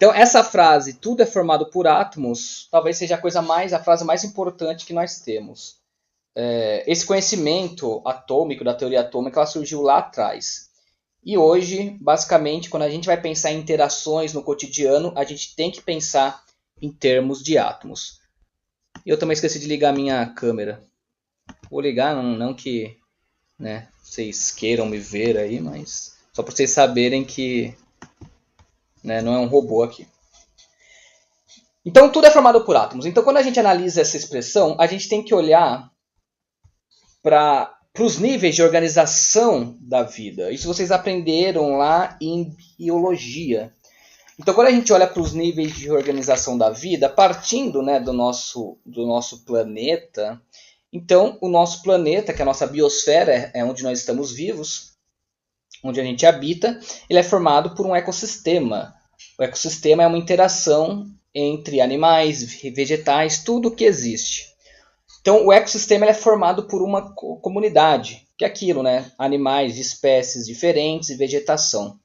Então, essa frase, tudo é formado por átomos, talvez seja a frase mais importante que nós temos. Esse conhecimento atômico, da teoria atômica, ela surgiu lá atrás. E hoje, basicamente, quando a gente vai pensar em interações no cotidiano, a gente tem que pensar em termos de átomos. E eu também esqueci de ligar a minha câmera. Vou ligar, não que vocês queiram me ver aí, mas só para vocês saberem que não é um robô aqui. Então, tudo é formado por átomos. Então, quando a gente analisa essa expressão, a gente tem que olhar para os níveis de organização da vida. Isso vocês aprenderam lá em biologia. Então, quando a gente olha para os níveis de organização da vida, partindo do nosso planeta, então o nosso planeta, que é a nossa biosfera, é onde nós estamos vivos, onde a gente habita, ele é formado por um ecossistema. O ecossistema é uma interação entre animais, vegetais, tudo que existe. Então, o ecossistema é formado por uma comunidade, que é aquilo, animais de espécies diferentes e vegetação.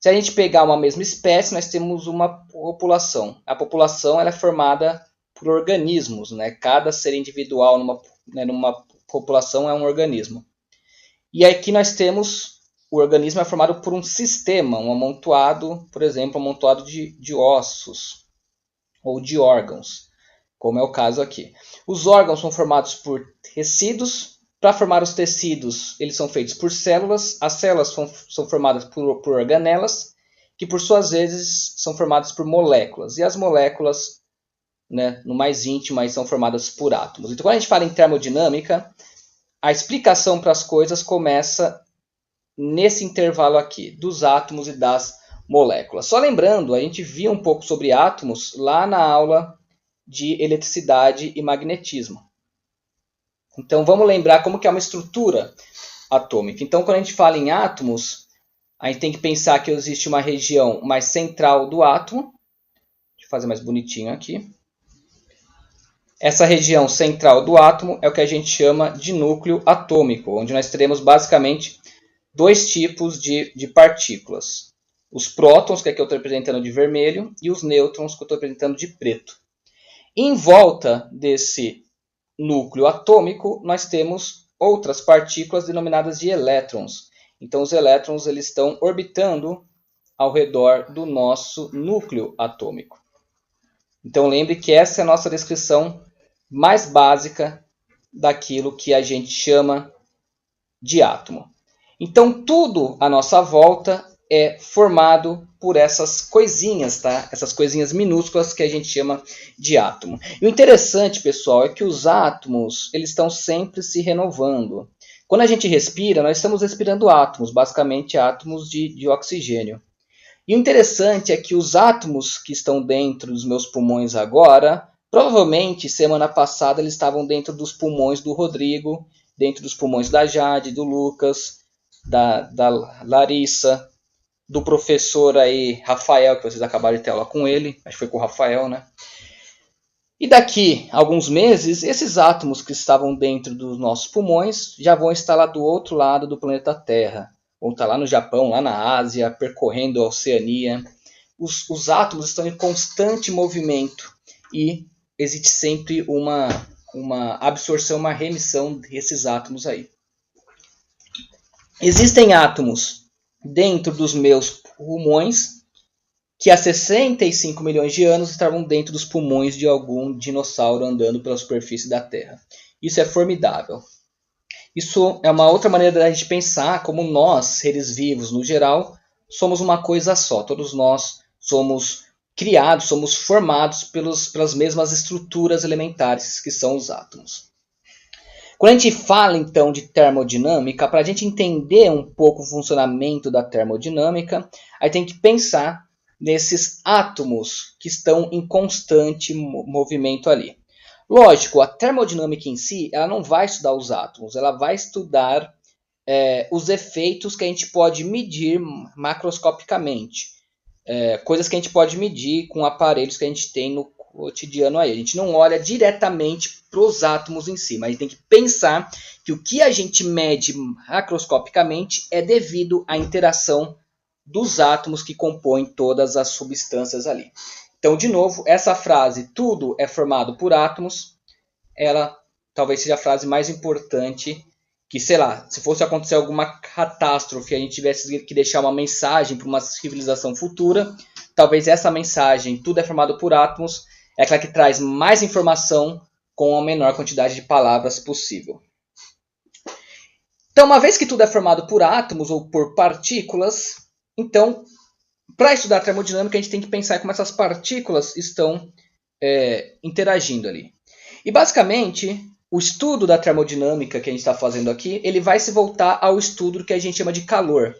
Se a gente pegar uma mesma espécie, nós temos uma população. A população ela é formada por organismos, Cada ser individual numa população é um organismo. E aqui nós temos, o organismo é formado por um sistema, um amontoado, por exemplo, um amontoado de ossos ou de órgãos, como é o caso aqui. Os órgãos são formados por tecidos. Para formar os tecidos, eles são feitos por células. As células são formadas por organelas, que por suas vezes são formadas por moléculas. E as moléculas, no mais íntimo, aí, são formadas por átomos. Então, quando a gente fala em termodinâmica, a explicação para as coisas começa nesse intervalo aqui, dos átomos e das moléculas. Só lembrando, a gente viu um pouco sobre átomos lá na aula de eletricidade e magnetismo. Então, vamos lembrar como que é uma estrutura atômica. Então, quando a gente fala em átomos, a gente tem que pensar que existe uma região mais central do átomo. Deixa eu fazer mais bonitinho aqui. Essa região central do átomo é o que a gente chama de núcleo atômico, onde nós teremos basicamente dois tipos de partículas. Os prótons, que aqui eu estou representando de vermelho, e os nêutrons, que eu estou representando de preto. Em volta desse núcleo atômico, nós temos outras partículas denominadas de elétrons. Então, os elétrons eles estão orbitando ao redor do nosso núcleo atômico. Então, lembre que essa é a nossa descrição mais básica daquilo que a gente chama de átomo. Então, tudo à nossa volta é formado por essas coisinhas, tá? Essas coisinhas minúsculas que a gente chama de átomo. E o interessante, pessoal, é que os átomos eles estão sempre se renovando. Quando a gente respira, nós estamos respirando átomos, basicamente átomos de oxigênio. E o interessante é que os átomos que estão dentro dos meus pulmões agora, provavelmente semana passada eles estavam dentro dos pulmões do Rodrigo, dentro dos pulmões da Jade, do Lucas, da Larissa, do professor aí, Rafael, que vocês acabaram de ter aula com ele. Acho que foi com o Rafael, E daqui a alguns meses, esses átomos que estavam dentro dos nossos pulmões já vão estar lá do outro lado do planeta Terra. Vão estar lá no Japão, lá na Ásia, percorrendo a Oceania. Os átomos estão em constante movimento e existe sempre uma absorção, uma remissão desses átomos aí. Existem átomos dentro dos meus pulmões que há 65 milhões de anos estavam dentro dos pulmões de algum dinossauro andando pela superfície da Terra. Isso é formidável. Isso é uma outra maneira da gente pensar como nós, seres vivos no geral, somos uma coisa só. Todos nós somos criados, somos formados pelas mesmas estruturas elementares que são os átomos. Quando a gente fala então de termodinâmica, para a gente entender um pouco o funcionamento da termodinâmica, aí tem que pensar nesses átomos que estão em constante movimento ali. Lógico, a termodinâmica em si, ela não vai estudar os átomos, ela vai estudar os efeitos que a gente pode medir macroscopicamente. Coisas que a gente pode medir com aparelhos que a gente tem no cotidiano aí. A gente não olha diretamente para os átomos em si, mas a gente tem que pensar que o que a gente mede macroscopicamente é devido à interação dos átomos que compõem todas as substâncias ali. Então, de novo, essa frase, tudo é formado por átomos, ela talvez seja a frase mais importante que, sei lá, se fosse acontecer alguma catástrofe, a gente tivesse que deixar uma mensagem para uma civilização futura, talvez essa mensagem, tudo é formado por átomos, é aquela que traz mais informação com a menor quantidade de palavras possível. Então, uma vez que tudo é formado por átomos ou por partículas, então, para estudar a termodinâmica, a gente tem que pensar em como essas partículas estão interagindo ali. E, basicamente, o estudo da termodinâmica que a gente está fazendo aqui, ele vai se voltar ao estudo do que a gente chama de calor.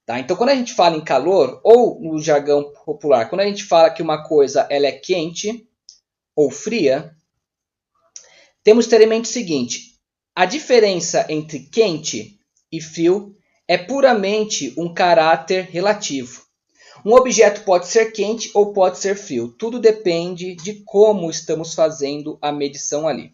Tá? Então, quando a gente fala em calor, ou no jargão popular, quando a gente fala que uma coisa ela é quente ou fria, temos que ter em mente o seguinte: a diferença entre quente e frio é puramente um caráter relativo. Um objeto pode ser quente ou pode ser frio. Tudo depende de como estamos fazendo a medição ali.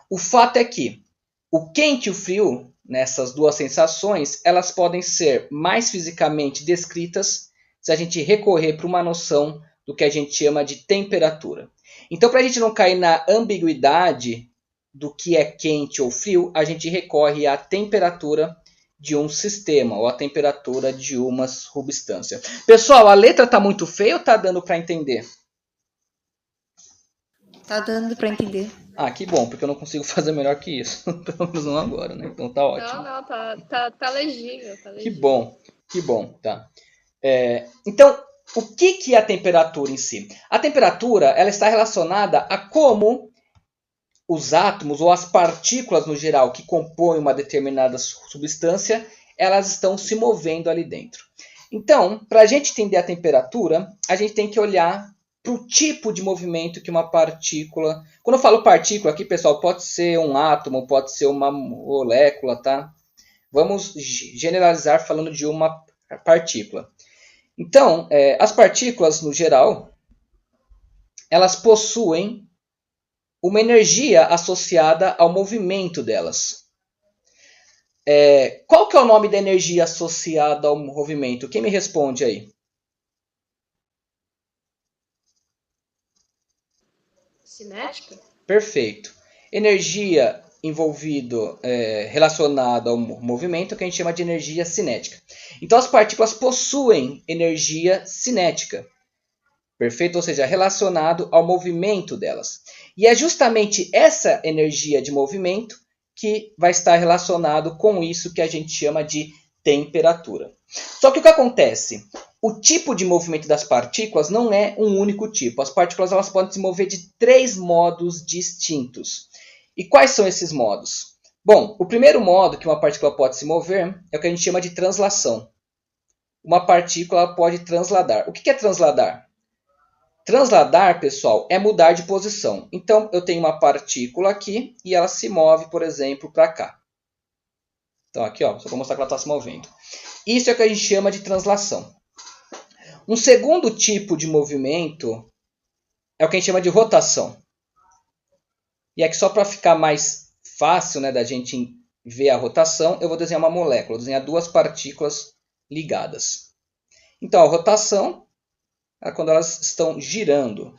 O fato é que o quente e o frio, nessas duas sensações, elas podem ser mais fisicamente descritas se a gente recorrer para uma noção do que a gente chama de temperatura. Então, para a gente não cair na ambiguidade do que é quente ou frio, a gente recorre à temperatura de um sistema ou à temperatura de uma substância. Pessoal, a letra está muito feia ou está dando para entender? Tá dando para entender. Ah, que bom, porque eu não consigo fazer melhor que isso. Pelo menos não agora, né? Então tá ótimo. Não, tá legível, tá Que legível. bom, que bom, tá. Então, o que é a temperatura em si? A temperatura ela está relacionada a como os átomos ou as partículas no geral que compõem uma determinada substância, elas estão se movendo ali dentro. Então, para a gente entender a temperatura, a gente tem que olhar para o tipo de movimento que uma partícula... Quando eu falo partícula aqui, pessoal, pode ser um átomo, pode ser uma molécula, tá? Vamos generalizar falando de uma partícula. Então, as partículas, no geral, elas possuem uma energia associada ao movimento delas. Qual que é o nome da energia associada ao movimento? Quem me responde aí? Cinética? Perfeito. Energia envolvido, relacionada ao movimento, que a gente chama de energia cinética. Então, as partículas possuem energia cinética. Perfeito? Ou seja, relacionado ao movimento delas. E é justamente essa energia de movimento que vai estar relacionado com isso que a gente chama de temperatura. Só que o que acontece? O tipo de movimento das partículas não é um único tipo. As partículas elas podem se mover de 3 modos distintos. E quais são esses modos? Bom, o primeiro modo que uma partícula pode se mover é o que a gente chama de translação. Uma partícula pode transladar. O que é transladar? Transladar, pessoal, é mudar de posição. Então, eu tenho uma partícula aqui e ela se move, por exemplo, para cá. Então, aqui, ó, só para mostrar que ela está se movendo. Isso é o que a gente chama de translação. Um segundo tipo de movimento é o que a gente chama de rotação. E aqui, só para ficar mais fácil, né, da gente ver a rotação, eu vou desenhar uma molécula. Vou desenhar 2 partículas ligadas. Então, a rotação é quando elas estão girando.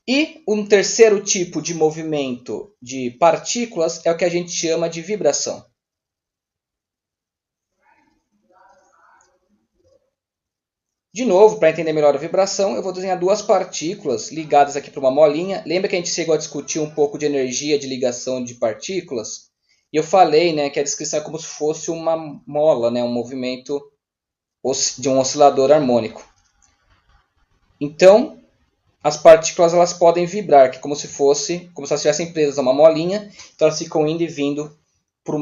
E um terceiro tipo de movimento de partículas é o que a gente chama de vibração. De novo, para entender melhor a vibração, eu vou desenhar 2 partículas ligadas aqui para uma molinha. Lembra que a gente chegou a discutir um pouco de energia de ligação de partículas? E eu falei, né, que a descrição é como se fosse uma mola, né, um movimento de um oscilador harmônico. Então, as partículas elas podem vibrar, que é como se elas estivessem presas a uma molinha, então elas ficam indo e vindo para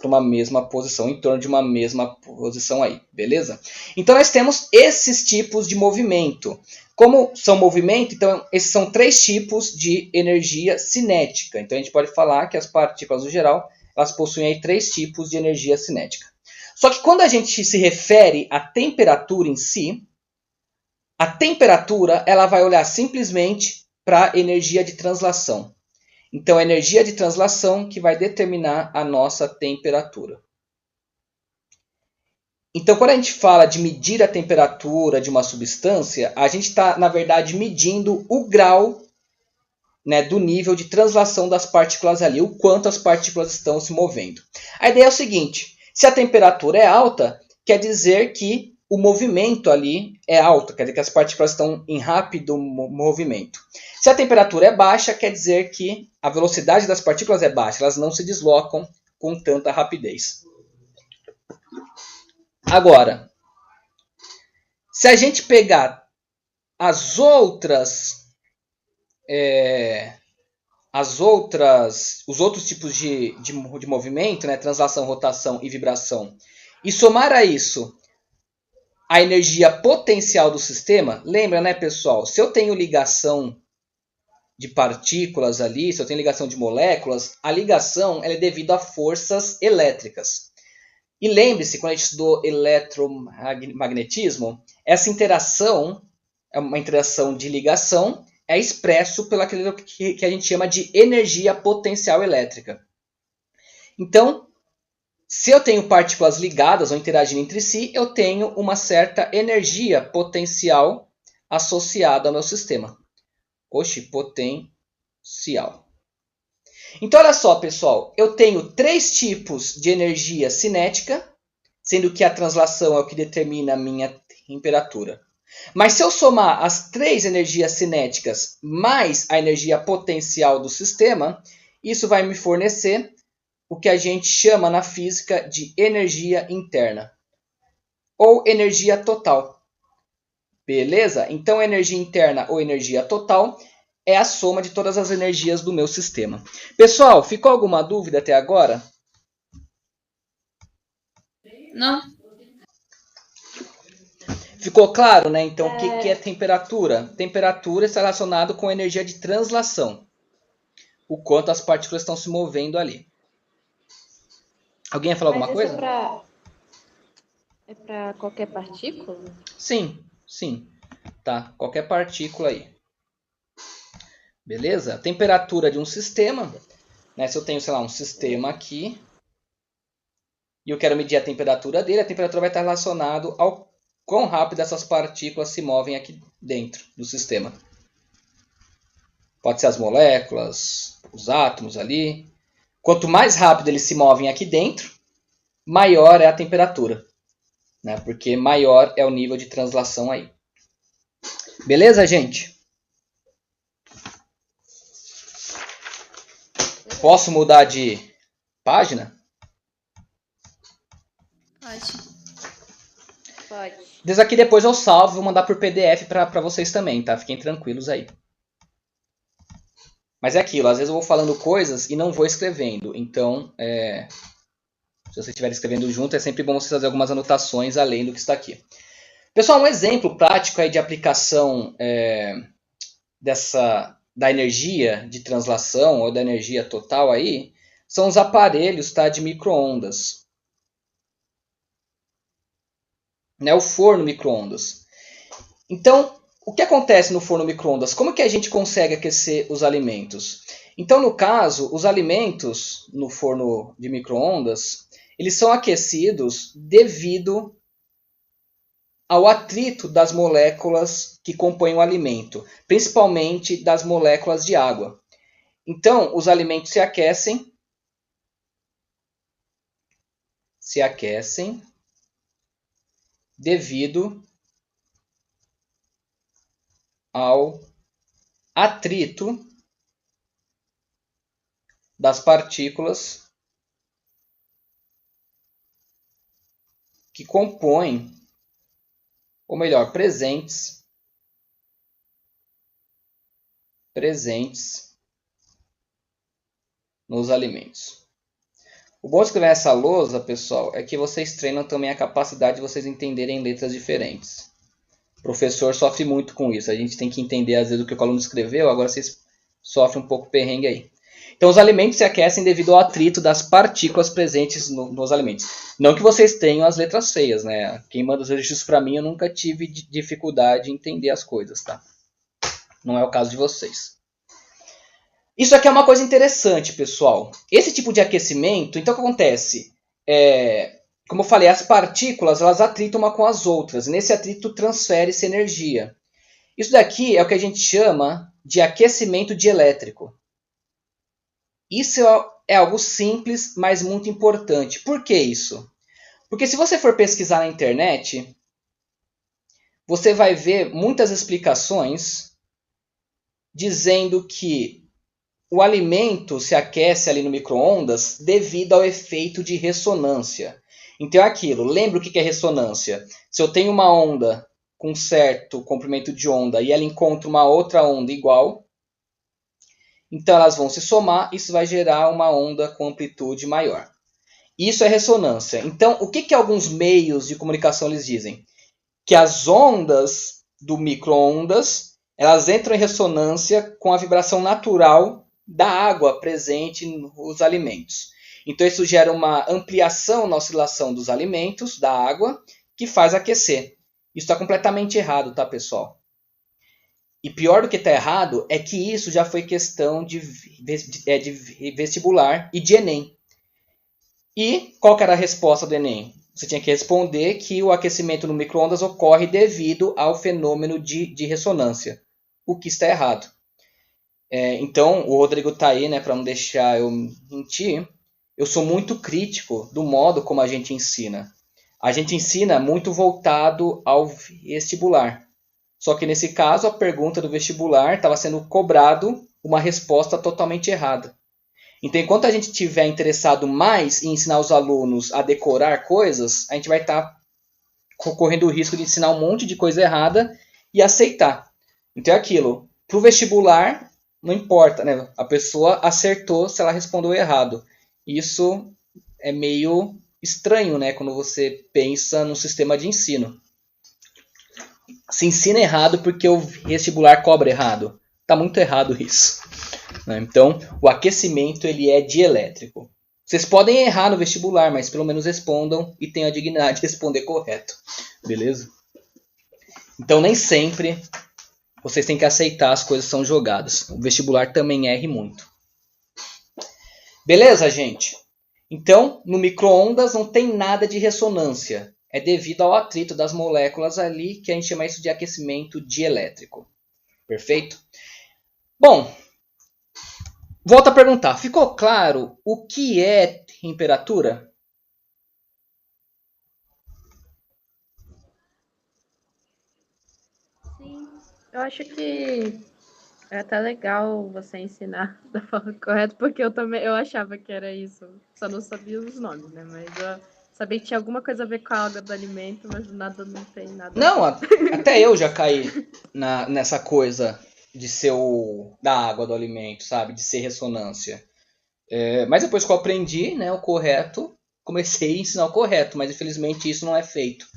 uma mesma posição, em torno de uma mesma posição aí, beleza? Então nós temos esses tipos de movimento. Como são movimento, então esses são 3 tipos de energia cinética. Então a gente pode falar que as partículas no geral, elas possuem aí 3 tipos de energia cinética. Só que quando a gente se refere à temperatura em si, a temperatura ela vai olhar simplesmente para a energia de translação. Então, é a energia de translação que vai determinar a nossa temperatura. Então, quando a gente fala de medir a temperatura de uma substância, a gente está, na verdade, medindo o grau, né, do nível de translação das partículas ali, o quanto as partículas estão se movendo. A ideia é o seguinte: se a temperatura é alta, quer dizer que o movimento ali é alto, quer dizer que as partículas estão em rápido movimento. Se a temperatura é baixa, quer dizer que a velocidade das partículas é baixa, elas não se deslocam com tanta rapidez. Agora, se a gente pegar os outros tipos de movimento, né, translação, rotação e vibração, e somar a isso a energia potencial do sistema, lembra, né, pessoal? Se eu tenho ligação de partículas ali, se eu tenho ligação de moléculas, a ligação ela é devido a forças elétricas. E lembre-se, quando a gente estudou eletromagnetismo, essa interação é uma interação de ligação, é expresso pelo aquilo que a gente chama de energia potencial elétrica. Então, se eu tenho partículas ligadas ou interagindo entre si, eu tenho uma certa energia potencial associada ao meu sistema. Potencial. Então, olha só, pessoal. Eu tenho 3 tipos de energia cinética, sendo que a translação é o que determina a minha temperatura. Mas se eu somar as 3 energias cinéticas mais a energia potencial do sistema, isso vai me fornecer o que a gente chama na física de energia interna, ou energia total. Beleza? Então, energia interna ou energia total é a soma de todas as energias do meu sistema. Pessoal, ficou alguma dúvida até agora? Não. Ficou claro, né? Então, o que é temperatura? Temperatura está relacionado com energia de translação. O quanto as partículas estão se movendo ali. Alguém ia falar alguma coisa? É para qualquer partícula? Sim, sim. Tá, qualquer partícula aí. Beleza? A temperatura de um sistema, né? Se eu tenho, sei lá, um sistema aqui e eu quero medir a temperatura dele, a temperatura vai estar relacionada ao quão rápido essas partículas se movem aqui dentro do sistema. Pode ser as moléculas, os átomos ali. Quanto mais rápido eles se movem aqui dentro, maior é a temperatura, né? Porque maior é o nível de translação aí. Beleza, gente? Posso mudar de página? Pode. Desde aqui depois eu salvo e vou mandar por PDF para vocês também, tá? Fiquem tranquilos aí. Mas é aquilo, às vezes eu vou falando coisas e não vou escrevendo. Então, se vocês estiverem escrevendo junto, é sempre bom vocês fazer algumas anotações além do que está aqui. Pessoal, um exemplo prático aí de aplicação da energia de translação ou da energia total aí são os aparelhos, tá, de micro-ondas. Né, o forno micro-ondas. Então, o que acontece no forno micro-ondas? Como que a gente consegue aquecer os alimentos? Então, no caso, os alimentos no forno de micro-ondas, eles são aquecidos devido ao atrito das moléculas que compõem o alimento, principalmente das moléculas de água. Então, os alimentos se aquecem devido ao atrito das partículas que compõem, ou melhor, presentes nos alimentos. O bom de escrever essa lousa, pessoal, é que vocês treinam também a capacidade de vocês entenderem letras diferentes. O professor sofre muito com isso. A gente tem que entender, às vezes, o que o aluno escreveu, agora vocês sofrem um pouco perrengue aí. Então, os alimentos se aquecem devido ao atrito das partículas presentes nos alimentos. Não que vocês tenham as letras feias, né? Quem manda os registros para mim, eu nunca tive dificuldade em entender as coisas, tá? Não é o caso de vocês. Isso aqui é uma coisa interessante, pessoal. Esse tipo de aquecimento, então o que acontece? como eu falei, as partículas elas atritam uma com as outras. E nesse atrito transfere-se energia. Isso daqui é o que a gente chama de aquecimento dielétrico. Isso é algo simples, mas muito importante. Por que isso? Porque se você for pesquisar na internet, você vai ver muitas explicações dizendo que o alimento se aquece ali no micro-ondas devido ao efeito de ressonância. Então é aquilo, lembra o que é ressonância? Se eu tenho uma onda com um certo comprimento de onda e ela encontra uma outra onda igual, então elas vão se somar, isso vai gerar uma onda com amplitude maior. Isso é ressonância. Então, o que alguns meios de comunicação eles dizem? Que as ondas do micro-ondas elas entram em ressonância com a vibração natural da água presente nos alimentos. Então, isso gera uma ampliação na oscilação dos alimentos, da água, que faz aquecer. Isso está completamente errado, tá, pessoal? E pior do que está errado é que isso já foi questão de vestibular e de Enem. E qual que era a resposta do Enem? Você tinha que responder que o aquecimento no micro-ondas ocorre devido ao fenômeno de ressonância, o que está errado. Então, o Rodrigo está aí, né, para não deixar eu mentir. Eu sou muito crítico do modo como a gente ensina. A gente ensina muito voltado ao vestibular. Só que nesse caso, a pergunta do vestibular estava sendo cobrado uma resposta totalmente errada. Então, enquanto a gente estiver interessado mais em ensinar os alunos a decorar coisas, a gente vai estar correndo o risco de ensinar um monte de coisa errada e aceitar. Então é aquilo. Para o vestibular, não importa, né? A pessoa acertou se ela respondeu errado. Isso é meio estranho, né? Quando você pensa num sistema de ensino. Se ensina errado porque o vestibular cobra errado. Está muito errado isso. Então, o aquecimento ele é dielétrico. Vocês podem errar no vestibular, mas pelo menos respondam e tenham a dignidade de responder correto. Beleza? Então, nem sempre vocês têm que aceitar as coisas que são jogadas. O vestibular também erra muito. Beleza, gente? Então, no micro-ondas não tem nada de ressonância. É devido ao atrito das moléculas ali, que a gente chama isso de aquecimento dielétrico. Perfeito? Bom, volto a perguntar. Ficou claro o que é temperatura? Sim, eu acho que é até legal você ensinar da forma correta, porque eu achava que era isso. Só não sabia os nomes, né? Mas eu sabia que tinha alguma coisa a ver com a água do alimento, mas nada não tem nada a Não, ver. até eu já caí nessa coisa de ser da água do alimento, sabe? De ser ressonância. Mas depois que eu aprendi, né, o correto, comecei a ensinar o correto, mas infelizmente isso não é feito,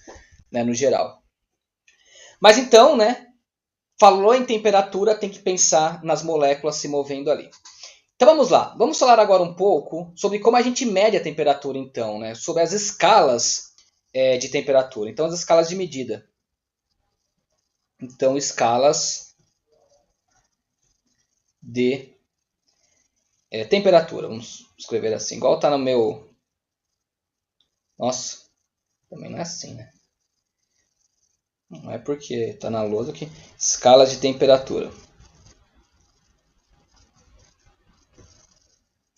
né, no geral. Mas então, né, falou em temperatura, tem que pensar nas moléculas se movendo ali. Então vamos lá, vamos falar agora um pouco sobre como a gente mede a temperatura, então, né, sobre as escalas de temperatura. Então, as escalas de medida. Então, escalas de temperatura. Vamos escrever assim, igual está no meu. Nossa, também não é assim, né? Não é porque está na lousa que. Escalas de temperatura.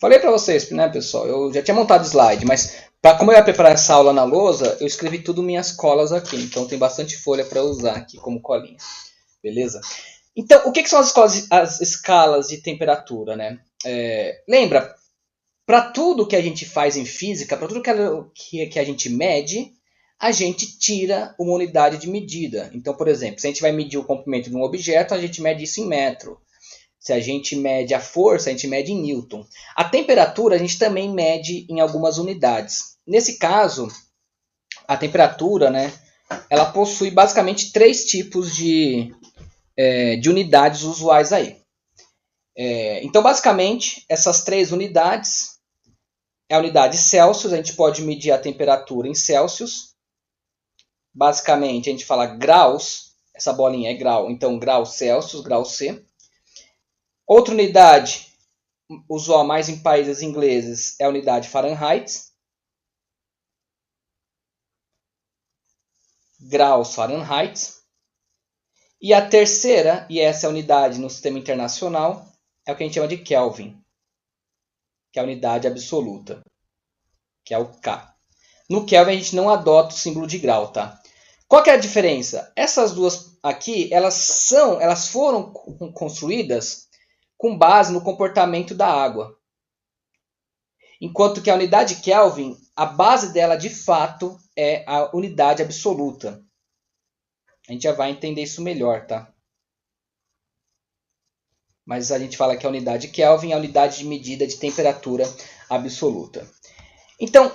Falei para vocês, né, pessoal? Eu já tinha montado slide, mas como eu ia preparar essa aula na lousa, eu escrevi tudo minhas colas aqui. Então tem bastante folha para usar aqui como colinha. Beleza? Então, o que são as escalas de temperatura, né? Lembra, para tudo que a gente faz em física, para tudo que a gente mede, a gente tira uma unidade de medida. Então, por exemplo, se a gente vai medir o comprimento de um objeto, a gente mede isso em metro. Se a gente mede a força, a gente mede em newton. A temperatura a gente também mede em algumas unidades. Nesse caso, a temperatura, né, ela possui basicamente três tipos de unidades usuais aí. Então, basicamente, essas três unidades é a unidade Celsius, a gente pode medir a temperatura em Celsius. Basicamente, a gente fala graus, essa bolinha é grau, então grau Celsius, grau C. Outra unidade, usual mais em países ingleses, é a unidade Fahrenheit. graus Fahrenheit. E a terceira, e essa é a unidade no sistema internacional, é o que a gente chama de Kelvin, que é a unidade absoluta, que é o K. No Kelvin a gente não adota o símbolo de grau, tá? Qual que é a diferença? Essas duas aqui, elas foram construídas com base no comportamento da água. Enquanto que a unidade Kelvin, a base dela de fato é a unidade absoluta. A gente já vai entender isso melhor, tá? Mas a gente fala que a unidade Kelvin é a unidade de medida de temperatura absoluta. Então,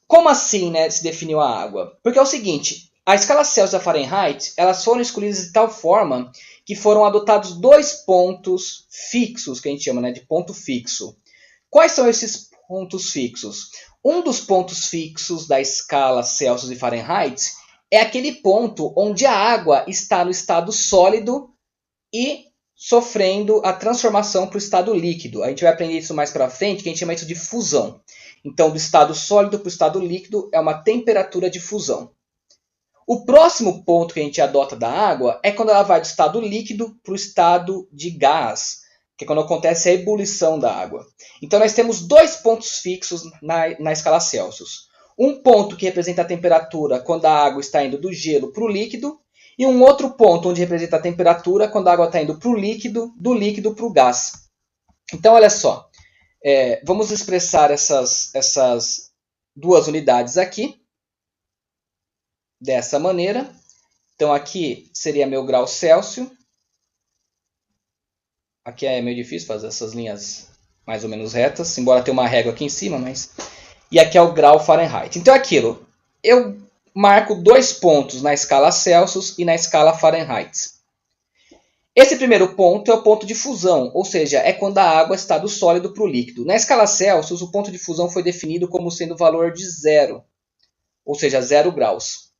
como assim, né, se definiu a água? Porque é o seguinte, a escala Celsius e a Fahrenheit, elas foram escolhidas de tal forma que foram adotados dois pontos fixos, que a gente chama, né, de ponto fixo. Quais são esses pontos fixos? Um dos pontos fixos da escala Celsius e Fahrenheit é aquele ponto onde a água está no estado sólido e sofrendo a transformação para o estado líquido. A gente vai aprender isso mais para frente, que a gente chama isso de fusão. Então, do estado sólido para o estado líquido é uma temperatura de fusão. O próximo ponto que a gente adota da água é quando ela vai do estado líquido para o estado de gás, que é quando acontece a ebulição da água. Então, nós temos dois pontos fixos na escala Celsius. Um ponto que representa a temperatura quando a água está indo do gelo para o líquido, e um outro ponto onde representa a temperatura quando a água está indo para o líquido, do líquido para o gás. Então, olha só. Vamos expressar essas duas unidades aqui. Dessa maneira. Então, aqui seria meu grau Celsius. Aqui é meio difícil fazer essas linhas mais ou menos retas, embora tenha uma régua aqui em cima, mas... E aqui é o grau Fahrenheit. Então, é aquilo. Eu marco dois pontos na escala Celsius e na escala Fahrenheit. Esse primeiro ponto é o ponto de fusão, ou seja, é quando a água está do sólido para o líquido. Na escala Celsius, o ponto de fusão foi definido como sendo o valor de 0, ou seja, 0 graus.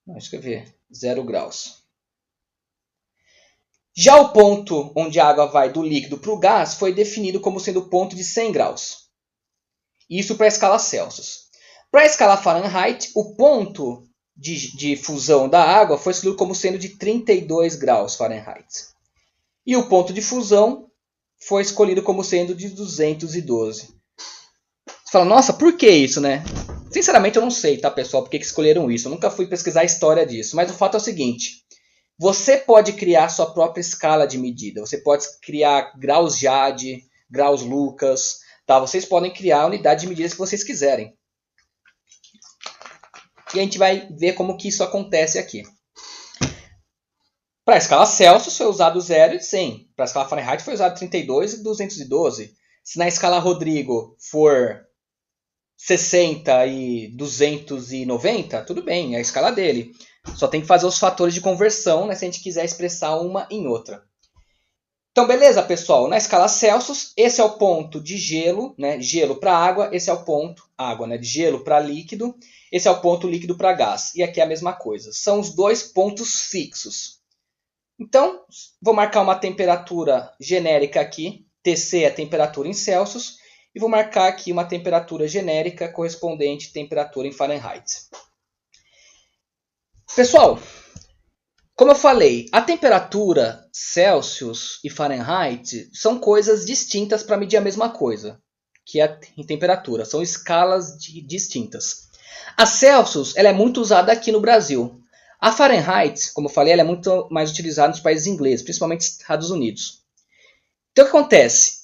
Vamos escrever 0 graus. Já o ponto onde a água vai do líquido para o gás foi definido como sendo o ponto de 100 graus. Isso para a escala Celsius. Para a escala Fahrenheit, o ponto de fusão da água foi escolhido como sendo de 32 graus Fahrenheit. E o ponto de fusão foi escolhido como sendo de 212. Você fala, nossa, por que isso, né? Sinceramente, eu não sei, tá, pessoal, por que escolheram isso. Eu nunca fui pesquisar a história disso. Mas o fato é o seguinte. Você pode criar sua própria escala de medida. Você pode criar graus Jade, graus Lucas. Tá? Vocês podem criar a unidade de medidas que vocês quiserem. E a gente vai ver como que isso acontece aqui. Para a escala Celsius foi usado 0 e 100. Para a escala Fahrenheit foi usado 32 e 212. Se na escala Rodrigo for 60 e 290, tudo bem, é a escala dele. Só tem que fazer os fatores de conversão, né, se a gente quiser expressar uma em outra. Então, beleza, pessoal? Na escala Celsius, esse é o ponto de gelo, né, gelo para água. Esse é o ponto, água, né, de gelo para líquido. Esse é o ponto líquido para gás. E aqui é a mesma coisa. São os dois pontos fixos. Então, vou marcar uma temperatura genérica aqui. TC é a temperatura em Celsius. E vou marcar aqui uma temperatura genérica correspondente à temperatura em Fahrenheit. Pessoal, como eu falei, a temperatura Celsius e Fahrenheit são coisas distintas para medir a mesma coisa, que é a temperatura. São escalas distintas. A Celsius ela é muito usada aqui no Brasil. A Fahrenheit, como eu falei, ela é muito mais utilizada nos países ingleses, principalmente nos Estados Unidos. Então, o que acontece?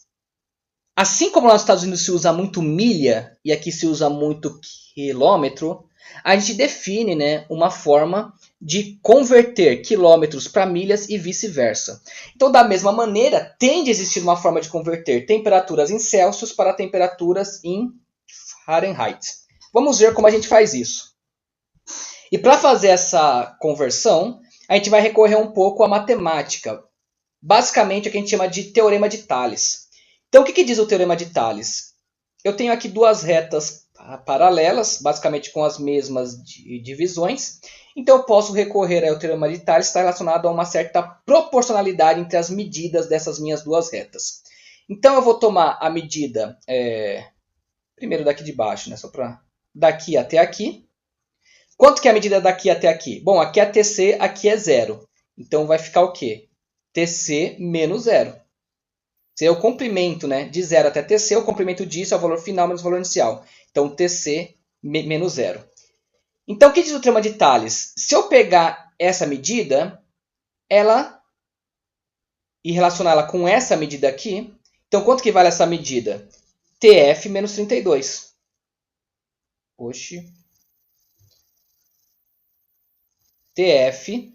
Assim como lá nos Estados Unidos se usa muito milha e aqui se usa muito quilômetro, a gente define, né, uma forma de converter quilômetros para milhas e vice-versa. Então, da mesma maneira, tem de existir uma forma de converter temperaturas em Celsius para temperaturas em Fahrenheit. Vamos ver como a gente faz isso. E para fazer essa conversão, a gente vai recorrer um pouco à matemática. Basicamente, o que a gente chama de teorema de Thales. Então, o que diz o teorema de Thales? Eu tenho aqui duas retas paralelas, basicamente com as mesmas divisões. Então, eu posso recorrer ao teorema de Thales, que está relacionado a uma certa proporcionalidade entre as medidas dessas minhas duas retas. Então, eu vou tomar a medida, primeiro daqui de baixo, né, só para daqui até aqui. Quanto que é a medida daqui até aqui? Bom, aqui é TC, aqui é 0. Então vai ficar o quê? TC menos 0. Seria o comprimento, né? De 0 até TC, o comprimento disso é o valor final menos o valor inicial. Então, TC menos 0. Então, o que diz o teorema de Tales? Se eu pegar essa medida, e relacionar ela com essa medida aqui, então quanto que vale essa medida? TF menos 32. Oxi. TF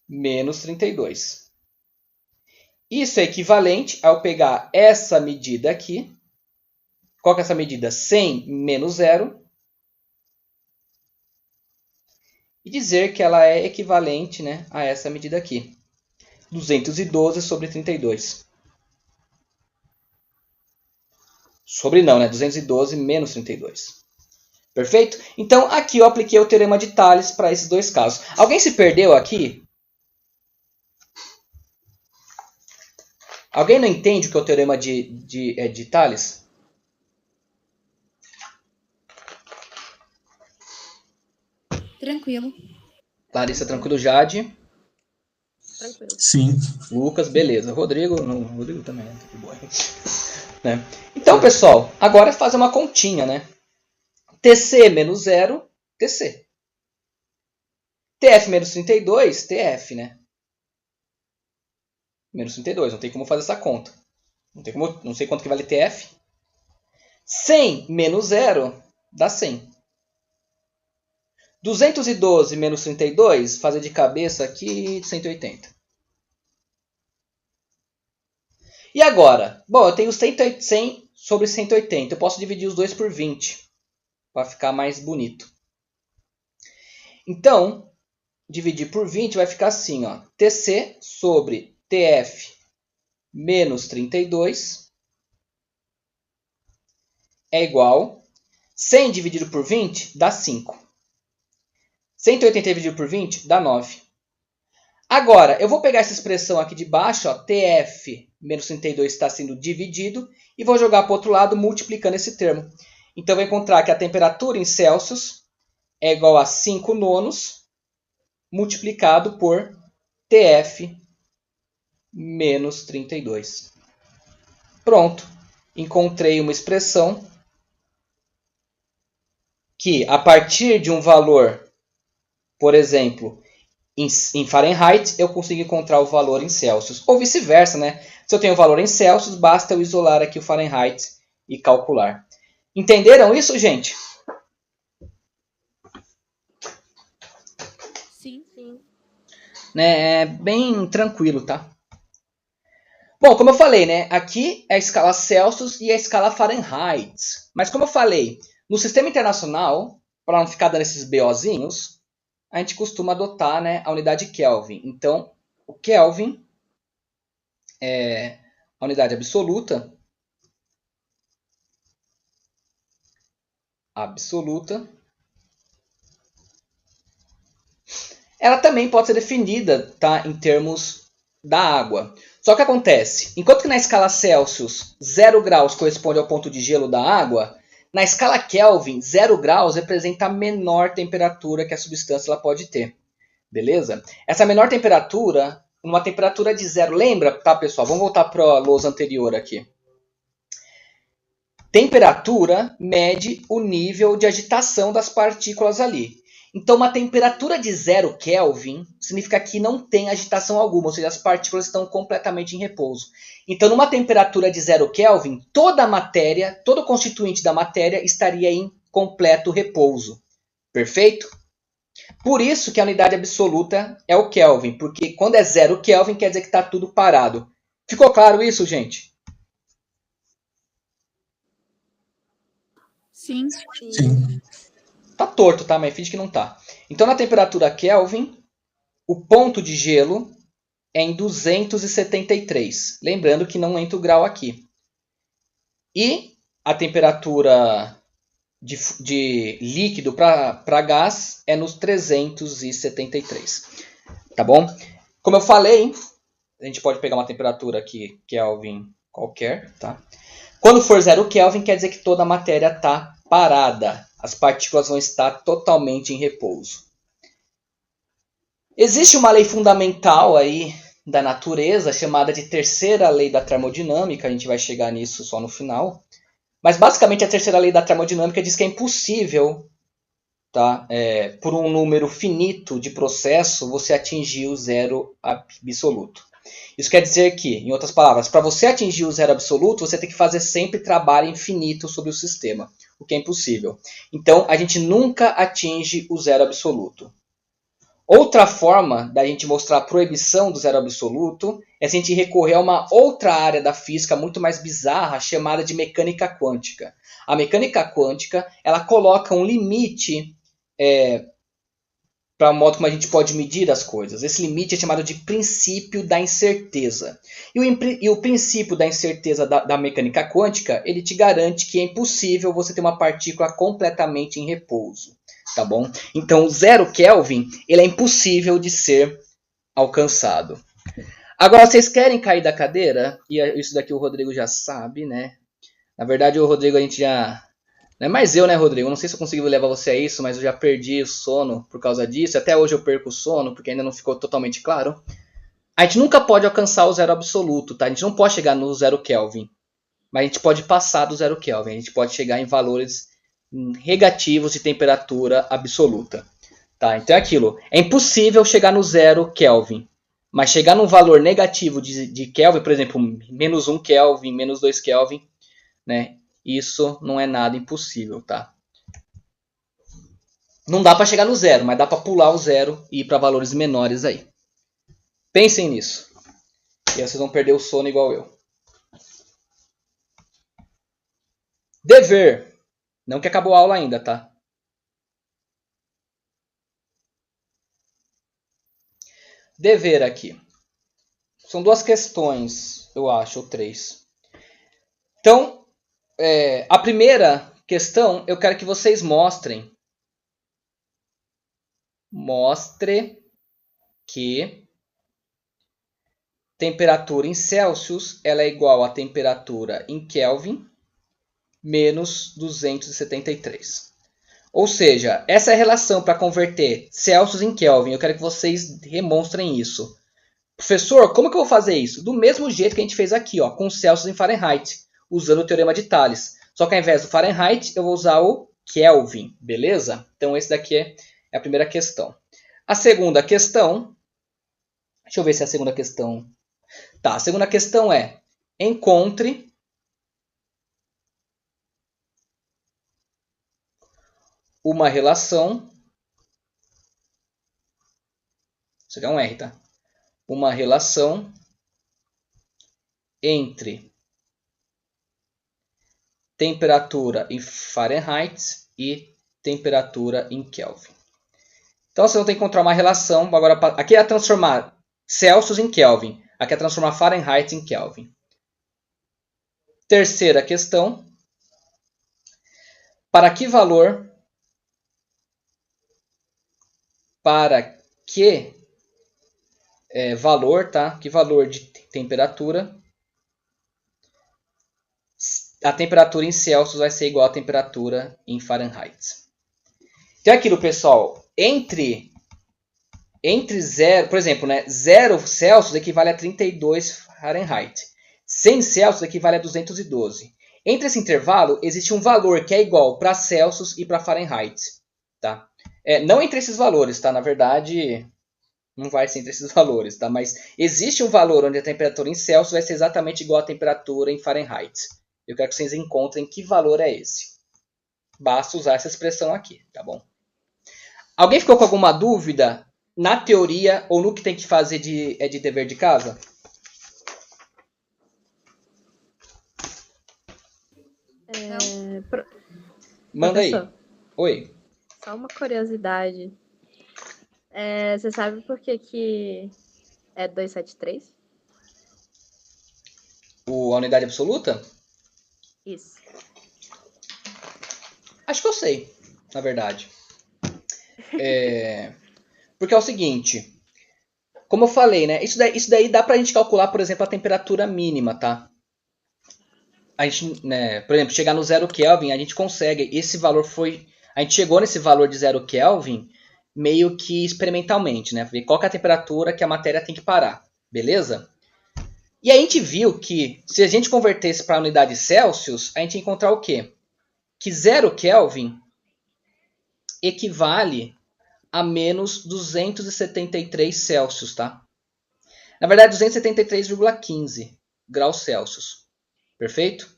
menos 32. Isso é equivalente a eu pegar essa medida aqui. Qual que é essa medida? 100 menos 0. E dizer que ela é equivalente, né, a essa medida aqui. 212 sobre 32. Sobre não, né? 212 menos 32. Perfeito? Então, aqui eu apliquei o teorema de Tales para esses dois casos. Alguém se perdeu aqui? Alguém não entende o que é o teorema de Tales? Tranquilo. Larissa, tranquilo. Jade? Tranquilo. Sim. Lucas, beleza. Rodrigo? Não, Rodrigo também. Né? Então, pessoal, agora é fazer uma continha, né? TC menos 0, TC. TF menos 32, TF, né? Menos 32, não tem como fazer essa conta. Não sei quanto que vale TF. 100 menos 0 dá 100. 212 menos 32, fazer de cabeça aqui, 180. E agora? Bom, eu tenho 100 sobre 180. Eu posso dividir os dois por 20, para ficar mais bonito. Então, dividir por 20 vai ficar assim, ó. TC sobre TF menos 32 é igual 100 dividido por 20 dá 5. 180 dividido por 20 dá 9. Agora, eu vou pegar essa expressão aqui de baixo, ó, TF menos 32 está sendo dividido, e vou jogar para o outro lado multiplicando esse termo. Então, eu vou encontrar que a temperatura em Celsius é igual a 5 nonos multiplicado por TF menos 32. Pronto. Encontrei uma expressão que, a partir de um valor, por exemplo, em Fahrenheit, eu consigo encontrar o valor em Celsius. Ou vice-versa, né? Se eu tenho o valor em Celsius, basta eu isolar aqui o Fahrenheit e calcular. Entenderam isso, gente? Sim. Né? É bem tranquilo, tá? Bom, como eu falei, né? Aqui é a escala Celsius e a escala Fahrenheit. Mas como eu falei, no sistema internacional, para não ficar dando esses BOzinhos, a gente costuma adotar, né, a unidade Kelvin. Então, o Kelvin é a unidade absoluta. Ela também pode ser definida, tá, em termos da água. Só que acontece, enquanto que na escala Celsius 0 graus corresponde ao ponto de gelo da água, na escala Kelvin 0 graus representa a menor temperatura que a substância ela pode ter. Beleza? Essa menor temperatura, uma temperatura de 0, lembra, tá, pessoal? Vamos voltar para a lousa anterior aqui. Temperatura mede o nível de agitação das partículas ali. Então, uma temperatura de 0 Kelvin significa que não tem agitação alguma, ou seja, as partículas estão completamente em repouso. Então, numa temperatura de 0 Kelvin, toda a matéria, todo o constituinte da matéria estaria em completo repouso. Perfeito? Por isso que a unidade absoluta é o Kelvin, porque quando é 0 Kelvin quer dizer que está tudo parado. Ficou claro isso, gente? Sim. Sim. Tá torto, tá? Mas finge que não tá. Então, na temperatura Kelvin, o ponto de gelo é em 273. Lembrando que não entra o grau aqui. E a temperatura de líquido para gás é nos 373. Tá bom? Como eu falei, a gente pode pegar uma temperatura aqui, Kelvin qualquer, tá? Quando for 0 Kelvin, quer dizer que toda a matéria está parada. as partículas vão estar totalmente em repouso. Existe uma lei fundamental aí da natureza, chamada de terceira lei da termodinâmica, a gente vai chegar nisso só no final. Mas basicamente a terceira lei da termodinâmica diz que é impossível, tá, por um número finito de processo, você atingir o zero absoluto. Isso quer dizer que, em outras palavras, para você atingir o zero absoluto, você tem que fazer sempre trabalho infinito sobre o sistema, o que é impossível. Então, a gente nunca atinge o zero absoluto. Outra forma da gente mostrar a proibição do zero absoluto é se a gente recorrer a uma outra área da física muito mais bizarra, chamada de mecânica quântica. A mecânica quântica, ela coloca um limite para o modo como a gente pode medir as coisas. Esse limite é chamado de princípio da incerteza. E o princípio da incerteza da mecânica quântica, ele te garante que é impossível você ter uma partícula completamente em repouso. Tá bom? Então, o zero Kelvin, ele é impossível de ser alcançado. Agora, vocês querem cair da cadeira? E isso daqui o Rodrigo já sabe, né? Na verdade, o Rodrigo a gente já... Não é mais eu, né, Rodrigo? Eu não sei se eu consigo levar você a isso, mas eu já perdi o sono por causa disso. Até hoje eu perco o sono, porque ainda não ficou totalmente claro. A gente nunca pode alcançar o zero absoluto, tá? A gente não pode chegar no zero Kelvin. Mas a gente pode passar do zero Kelvin. A gente pode chegar em valores negativos de temperatura absoluta. Tá? Então é aquilo. É impossível chegar no zero Kelvin. Mas chegar num valor negativo de Kelvin, por exemplo, menos 1 Kelvin, menos 2 Kelvin, né? Isso não é nada impossível, tá? Não dá para chegar no zero, mas dá para pular o zero e ir para valores menores aí. Pensem nisso. E aí vocês vão perder o sono igual eu. Dever. Não que acabou a aula ainda, tá? Dever aqui. São duas questões, eu acho, ou três. Então, a primeira questão, eu quero que vocês mostrem. Mostre que temperatura em Celsius ela é igual a temperatura em Kelvin menos 273. Ou seja, essa é a relação para converter Celsius em Kelvin. Eu quero que vocês demonstrem isso. Professor, como que eu vou fazer isso? Do mesmo jeito que a gente fez aqui, ó, com Celsius em Fahrenheit, usando o teorema de Thales. Só que ao invés do Fahrenheit, eu vou usar o Kelvin, beleza? Então, esse daqui é a primeira questão. A segunda questão... Deixa eu ver se é a segunda questão... Tá, a segunda questão é... Encontre uma relação... Isso aqui é um R, tá? Uma relação entre temperatura em Fahrenheit e temperatura em Kelvin. Então, você não tem que encontrar uma relação. Agora, aqui é transformar Celsius em Kelvin. Aqui é transformar Fahrenheit em Kelvin. Terceira questão. Para que valor? Para que valor, tá? Que valor de temperatura? A temperatura em Celsius vai ser igual à temperatura em Fahrenheit. Então é aquilo, pessoal. Entre 0, por exemplo, né, 0 Celsius equivale a 32 Fahrenheit. 100 Celsius equivale a 212. Entre esse intervalo, existe um valor que é igual para Celsius e para Fahrenheit. Tá? Não entre esses valores, tá? Na verdade, não vai ser entre esses valores, tá? Mas existe um valor onde a temperatura em Celsius vai ser exatamente igual à temperatura em Fahrenheit. Eu quero que vocês encontrem que valor é esse. Basta usar essa expressão aqui, tá bom? Alguém ficou com alguma dúvida na teoria ou no que tem que fazer de dever de casa? Manda aí. Oi. Só uma curiosidade. Você sabe por que é 273? A unidade absoluta? Isso. Acho que eu sei, na verdade. Porque é o seguinte, como eu falei, né? Isso daí dá pra gente calcular, por exemplo, a temperatura mínima, tá? A gente, né, por exemplo, chegar no 0 Kelvin, a gente consegue. Esse valor foi... A gente chegou nesse valor de 0 Kelvin meio que experimentalmente, né? Ver qual que é a temperatura que a matéria tem que parar, beleza? E a gente viu que se a gente convertesse para a unidade Celsius, a gente ia encontrar o quê? Que 0 Kelvin equivale a menos 273 Celsius, tá? Na verdade, 273,15 graus Celsius. Perfeito?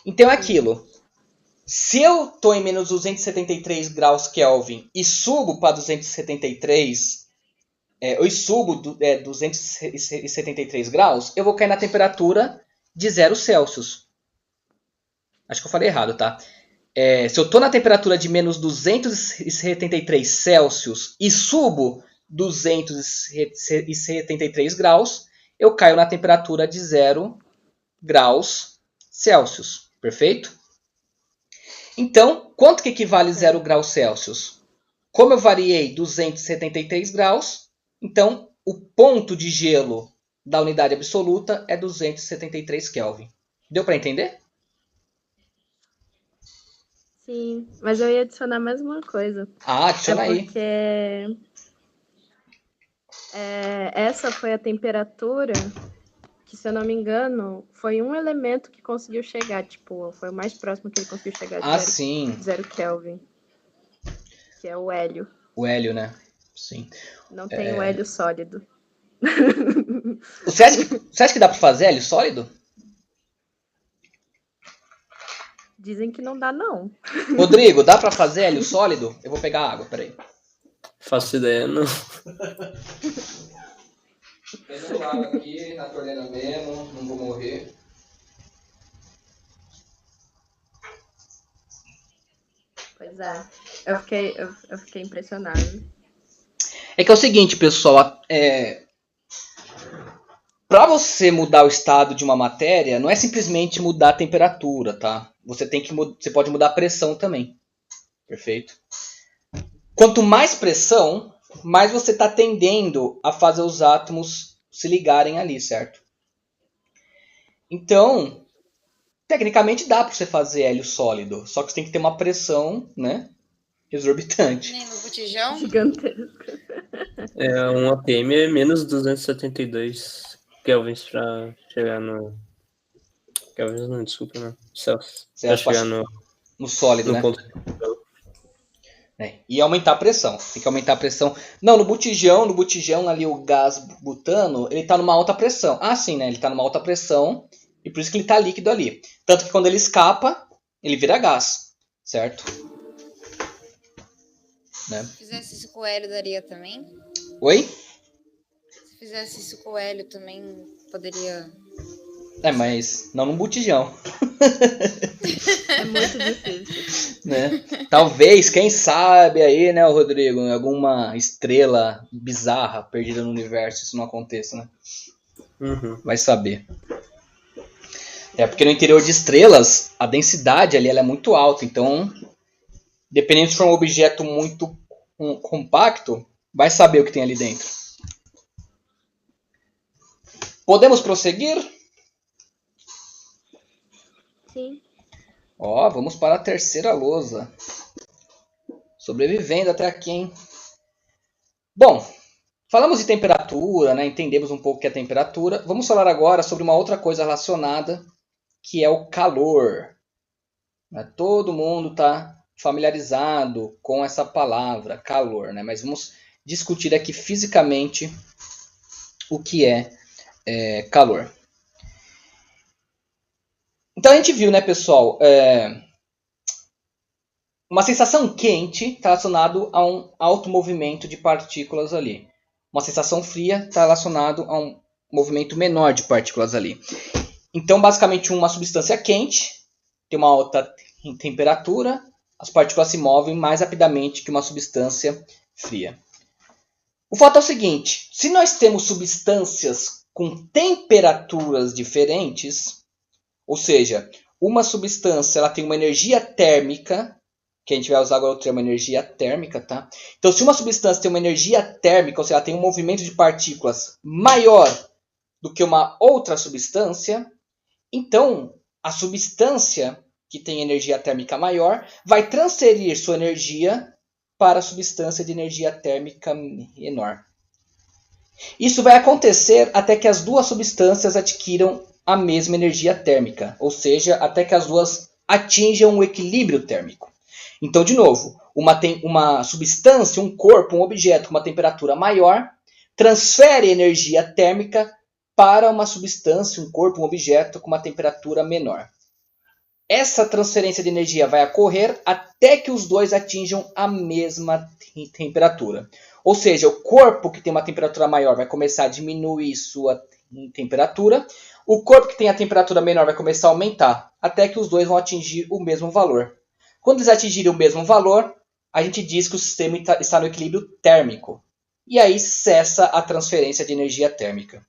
Então é aquilo. Se eu estou em menos 273 graus Kelvin e subo para 273, eu subo 273 graus, eu vou cair na temperatura de 0 Celsius. Acho que eu falei errado, tá? Se eu estou na temperatura de menos 273 Celsius e subo 273 graus, eu caio na temperatura de 0 graus Celsius. Perfeito? Então, quanto que equivale 0 graus Celsius? Como eu variei 273 graus, então o ponto de gelo da unidade absoluta é 273 Kelvin. Deu para entender? Sim, mas eu ia adicionar mais uma coisa. Adiciona aí. Porque essa foi a temperatura que, se eu não me engano, foi um elemento que conseguiu chegar, tipo, foi o mais próximo que ele conseguiu chegar de 0 Kelvin. Que é o hélio. O hélio, né? Sim. Não tem o hélio sólido. Você acha que dá para fazer hélio sólido? Dizem que não dá, não. Rodrigo, dá para fazer hélio sólido? Eu vou pegar água, peraí. Faço ideia, não. Pegando água aqui na torneira mesmo, não vou morrer. Pois é. Eu fiquei impressionado. É que é o seguinte, pessoal. Para você mudar o estado de uma matéria, não é simplesmente mudar a temperatura, tá? Você pode mudar a pressão também. Perfeito? Quanto mais pressão, mais você está tendendo a fazer os átomos se ligarem ali, certo? Então, tecnicamente dá para você fazer hélio sólido, só que você tem que ter uma pressão, né, exorbitante. Nem no botijão? Gigantesca. Um APM é menos 272 kelvins para chegar no... Kelvins não, desculpa, não. Celsius. Para chegar no sólido, no né? ponto. E aumentar a pressão. Tem que aumentar a pressão. Não, no botijão ali o gás butano, ele está numa alta pressão. Ah, sim, né? Ele está numa alta pressão e por isso que ele está líquido ali. Tanto que quando ele escapa, ele vira gás, certo? Né? Se fizesse isso com o hélio, daria também? Oi? Se fizesse isso com o hélio, também poderia... Mas não num botijão. É muito difícil. Né? Talvez, quem sabe aí, né, Rodrigo, alguma estrela bizarra perdida no universo, isso não aconteça, né? Uhum. Vai saber. Porque no interior de estrelas, a densidade ali ela é muito alta, então, dependendo se for um objeto muito compacto, vai saber o que tem ali dentro. Podemos prosseguir? Sim. Vamos para a terceira lousa. Sobrevivendo até aqui, hein? Bom, falamos de temperatura, né? Entendemos um pouco o que é temperatura. Vamos falar agora sobre uma outra coisa relacionada, que é o calor. Todo mundo está familiarizado com essa palavra, calor, né? Mas vamos discutir aqui fisicamente o que é calor. Então a gente viu, né, pessoal, uma sensação quente está relacionado a um alto movimento de partículas ali. Uma sensação fria está relacionado a um movimento menor de partículas ali. Então, basicamente, uma substância quente tem uma alta temperatura, as partículas se movem mais rapidamente que uma substância fria. O fato é o seguinte, se nós temos substâncias com temperaturas diferentes, ou seja, uma substância ela tem uma energia térmica, que a gente vai usar agora o termo energia térmica, tá? Então, se uma substância tem uma energia térmica, ou seja, ela tem um movimento de partículas maior do que uma outra substância, então a substância que tem energia térmica maior, vai transferir sua energia para a substância de energia térmica menor. Isso vai acontecer até que as duas substâncias adquiram a mesma energia térmica, ou seja, até que as duas atinjam o equilíbrio térmico. Então, de novo, uma substância, um corpo, um objeto com uma temperatura maior, transfere energia térmica para uma substância, um corpo, um objeto com uma temperatura menor. Essa transferência de energia vai ocorrer até que os dois atinjam a mesma temperatura. Ou seja, o corpo que tem uma temperatura maior vai começar a diminuir sua temperatura, o corpo que tem a temperatura menor vai começar a aumentar, até que os dois vão atingir o mesmo valor. Quando eles atingirem o mesmo valor, a gente diz que o sistema está no equilíbrio térmico. E aí cessa a transferência de energia térmica.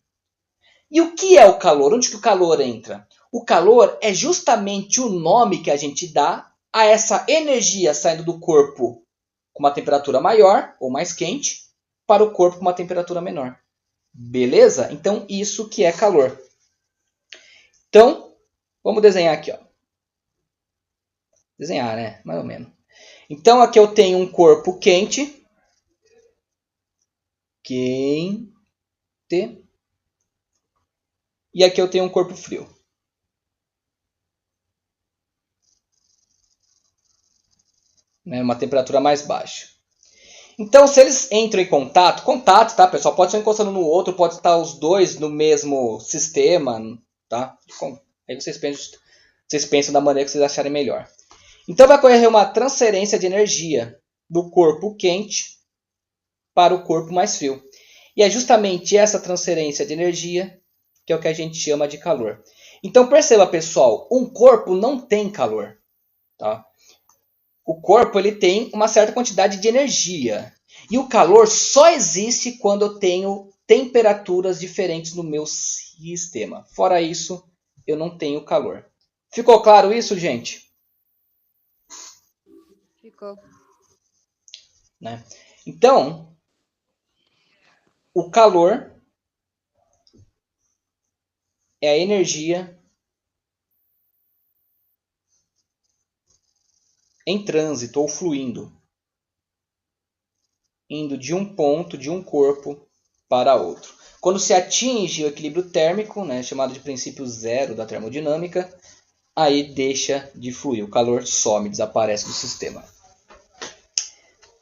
E o que é o calor? Onde que o calor entra? O calor é justamente o nome que a gente dá a essa energia saindo do corpo com uma temperatura maior ou mais quente para o corpo com uma temperatura menor. Beleza? Então, isso que é calor. Então, vamos desenhar aqui. Ó. Desenhar, né? Mais ou menos. Então, aqui eu tenho um corpo quente. Quente. E aqui eu tenho um corpo frio. Uma temperatura mais baixa. Então, se eles entram em contato, tá, pessoal? Pode ser encostando no outro, pode estar os dois no mesmo sistema, tá? Aí vocês pensam da maneira que vocês acharem melhor. Então, vai ocorrer uma transferência de energia do corpo quente para o corpo mais frio. E é justamente essa transferência de energia que é o que a gente chama de calor. Então, perceba, pessoal, um corpo não tem calor, tá? O corpo ele tem uma certa quantidade de energia. E o calor só existe quando eu tenho temperaturas diferentes no meu sistema. Fora isso, eu não tenho calor. Ficou claro isso, gente? Ficou. Né? Então, o calor é a energia em trânsito ou fluindo, indo de um ponto, de um corpo para outro. Quando se atinge o equilíbrio térmico, né, chamado de princípio zero da termodinâmica, aí deixa de fluir, o calor some, desaparece do sistema.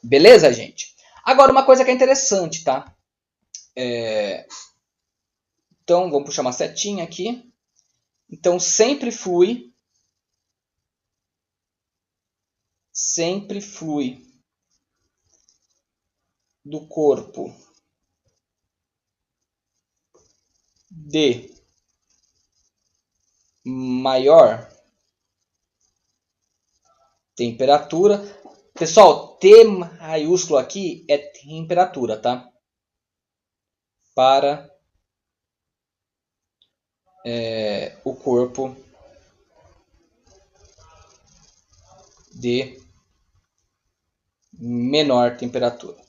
Beleza, gente? Agora, uma coisa que é interessante, tá? Então, vamos puxar uma setinha aqui. Então, sempre flui do corpo de maior temperatura. Pessoal, T maiúsculo aqui é temperatura, tá? Para o corpo de menor temperatura.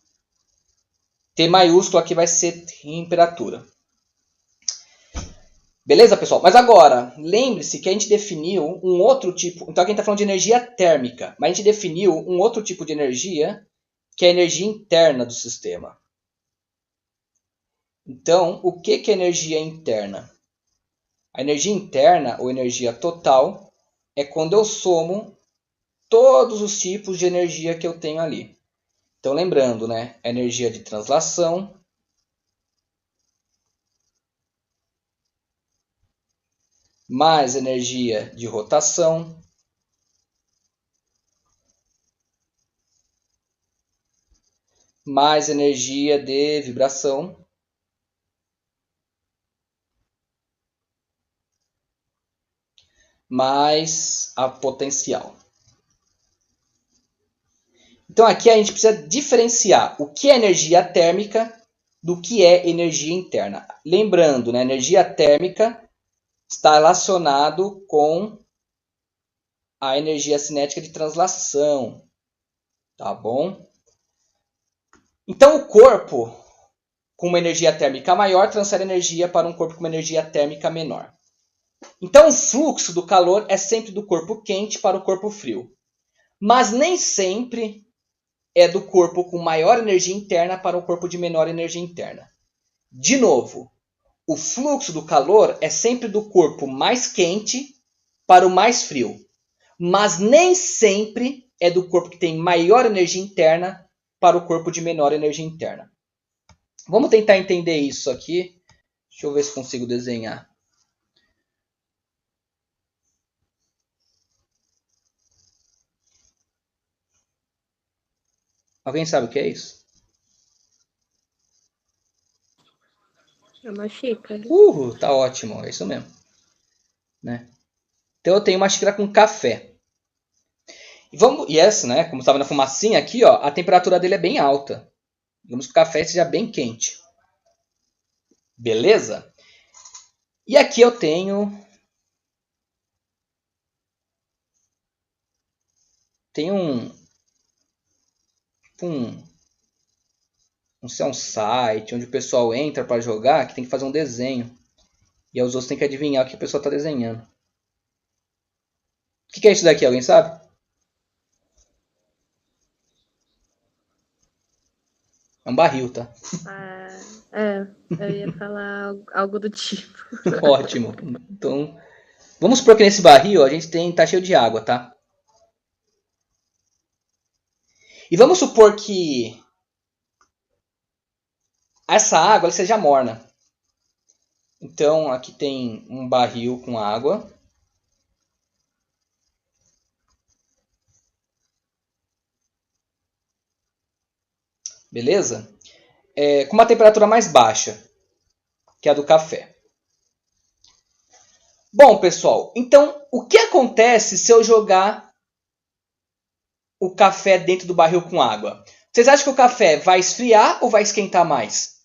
T maiúsculo aqui vai ser temperatura. Beleza, pessoal? Mas agora, lembre-se que a gente definiu um outro tipo... Então aqui a gente está falando de energia térmica, mas a gente definiu um outro tipo de energia, que é a energia interna do sistema. Então, o que é energia interna? A energia interna, ou energia total, é quando eu somo todos os tipos de energia que eu tenho ali. Então, lembrando, né? A energia de translação, mais energia de rotação, mais energia de vibração, mais a potencial. Então aqui a gente precisa diferenciar o que é energia térmica do que é energia interna. Lembrando, né, energia térmica está relacionado com a energia cinética de translação, tá bom? Então o corpo com uma energia térmica maior transfere energia para um corpo com uma energia térmica menor. Então, o fluxo do calor é sempre do corpo quente para o corpo frio. Mas nem sempre é do corpo com maior energia interna para o corpo de menor energia interna. De novo, o fluxo do calor é sempre do corpo mais quente para o mais frio. Mas nem sempre é do corpo que tem maior energia interna para o corpo de menor energia interna. Vamos tentar entender isso aqui. Deixa eu ver se consigo desenhar. Alguém sabe o que é isso? É uma xícara. Tá ótimo, é isso mesmo. Né? Então eu tenho uma xícara com café. E essa, né, como estava na fumacinha aqui, ó, a temperatura dele é bem alta. Digamos que o café seja bem quente. Beleza? E aqui eu tenho um site onde o pessoal entra para jogar que tem que fazer um desenho. E aí os outros têm que adivinhar o que a pessoa está desenhando. O que é isso daqui? Alguém sabe? É um barril, tá? Eu ia falar algo do tipo. Ótimo. Então, vamos supor que nesse barril a gente tá cheio de água, tá? E vamos supor que essa água seja morna. Então, aqui tem um barril com água. Beleza? Com uma temperatura mais baixa, que é a do café. Bom, pessoal, então o que acontece se eu jogar o café dentro do barril com água? Vocês acham que o café vai esfriar ou vai esquentar mais?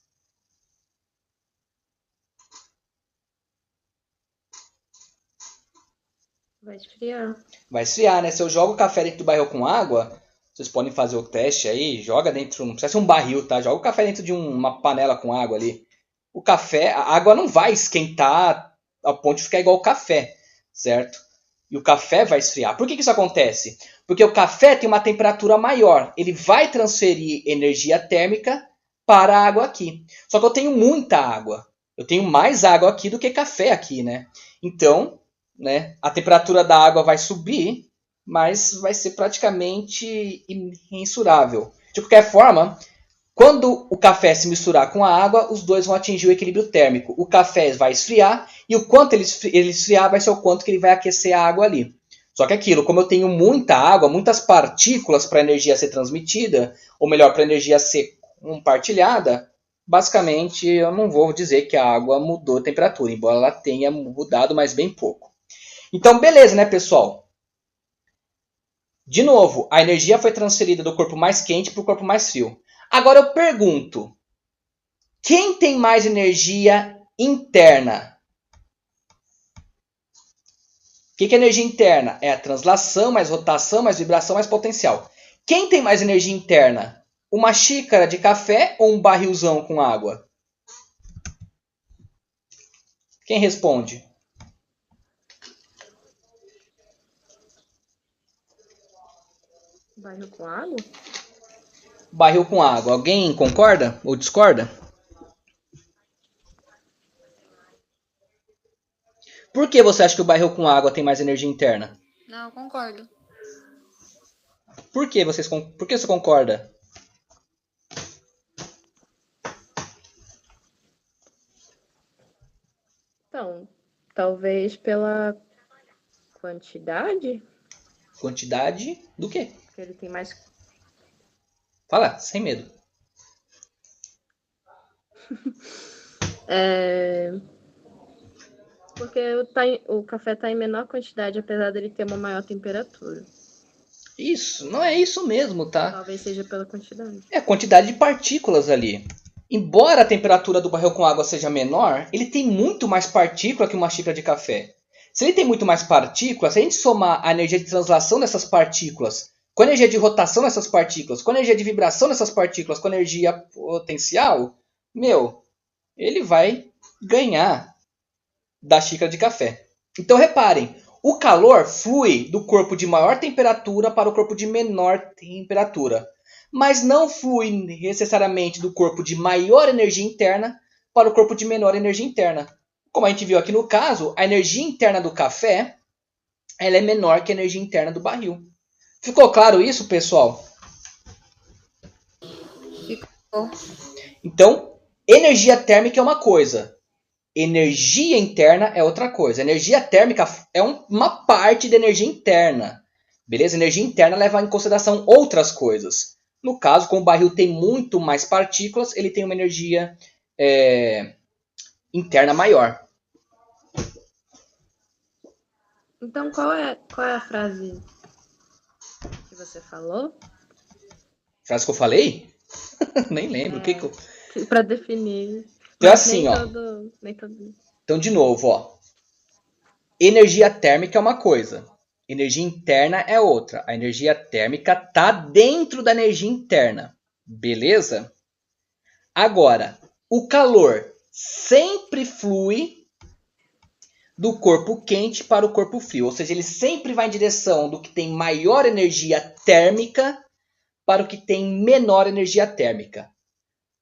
Vai esfriar. Vai esfriar, né? Se eu jogo o café dentro do barril com água, vocês podem fazer o teste aí, joga dentro, não precisa ser um barril, tá? Joga o café dentro de uma panela com água ali. O café, a água não vai esquentar a ponto de ficar igual o café, certo? E o café vai esfriar. Por que isso acontece? Porque o café tem uma temperatura maior. Ele vai transferir energia térmica para a água aqui. Só que eu tenho muita água. Eu tenho mais água aqui do que café aqui, né? Então, né, a temperatura da água vai subir, mas vai ser praticamente imensurável. De qualquer forma, quando o café se misturar com a água, os dois vão atingir o equilíbrio térmico. O café vai esfriar e o quanto ele esfriar vai ser o quanto que ele vai aquecer a água ali. Só que aquilo, como eu tenho muita água, muitas partículas para a energia ser transmitida, ou melhor, para a energia ser compartilhada, basicamente eu não vou dizer que a água mudou a temperatura, embora ela tenha mudado, mas bem pouco. Então, beleza, né, pessoal? De novo, a energia foi transferida do corpo mais quente para o corpo mais frio. Agora eu pergunto, quem tem mais energia interna? O que é energia interna? É a translação, mais rotação, mais vibração, mais potencial. Quem tem mais energia interna? Uma xícara de café ou um barrilzão com água? Quem responde? Barril com água? Barril com água. Alguém concorda ou discorda? Por que você acha que o barril com água tem mais energia interna? Não, concordo. Por que você concorda? Então, talvez pela quantidade? Quantidade do quê? Porque ele tem mais. Fala, sem medo. Porque o café está em menor quantidade, apesar dele ter uma maior temperatura. Isso, não é isso mesmo, tá? Talvez seja pela quantidade. É a quantidade de partículas ali. Embora a temperatura do barril com água seja menor, ele tem muito mais partícula que uma xícara de café. Se ele tem muito mais partículas, se a gente somar a energia de translação dessas partículas, com a energia de rotação dessas partículas, com a energia de vibração dessas partículas, com a energia potencial, ele vai ganhar da xícara de café. Então reparem, o calor flui do corpo de maior temperatura para o corpo de menor temperatura, mas não flui necessariamente do corpo de maior energia interna para o corpo de menor energia interna. Como a gente viu aqui no caso, a energia interna do café ela é menor que a energia interna do barril. Ficou claro isso, pessoal? Ficou. Então, energia térmica é uma coisa, energia interna é outra coisa. Energia térmica é uma parte da energia interna. Beleza? Energia interna leva em consideração outras coisas. No caso, como o barril tem muito mais partículas, ele tem uma energia interna maior. Então, qual é a frase que você falou? Frase que eu falei? Nem lembro. Para definir. Então, assim, Nem todo. Então, de novo, ó. Energia térmica é uma coisa. Energia interna é outra. A energia térmica está dentro da energia interna. Beleza? Agora, o calor sempre flui do corpo quente para o corpo frio. Ou seja, ele sempre vai em direção do que tem maior energia térmica para o que tem menor energia térmica.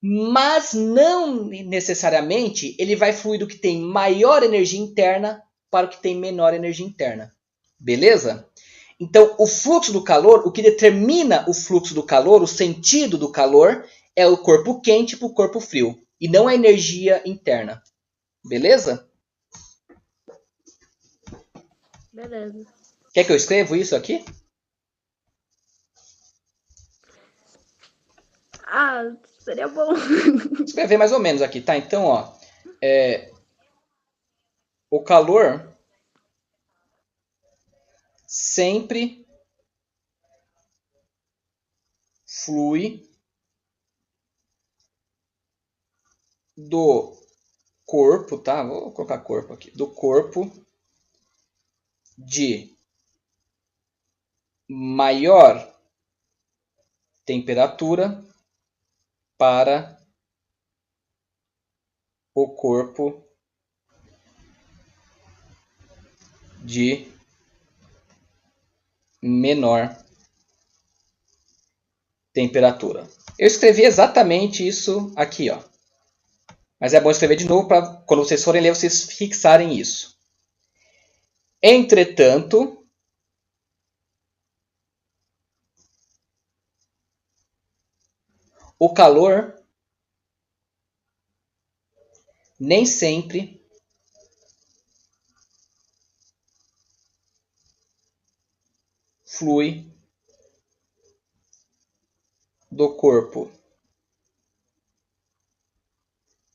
Mas não necessariamente ele vai fluir do que tem maior energia interna para o que tem menor energia interna. Beleza? Então, o fluxo do calor, o que determina o fluxo do calor, o sentido do calor, é o corpo quente para o corpo frio. E não a energia interna. Beleza? Beleza. Quer que eu escreva isso aqui? Seria bom. Escrever mais ou menos aqui, tá? Então, ó. O calor sempre flui do corpo, tá? Vou colocar corpo aqui. Do corpo de maior temperatura para o corpo de menor temperatura. Eu escrevi exatamente isso aqui, ó. Mas é bom escrever de novo para quando vocês forem ler, vocês fixarem isso. Entretanto, o calor nem sempre flui do corpo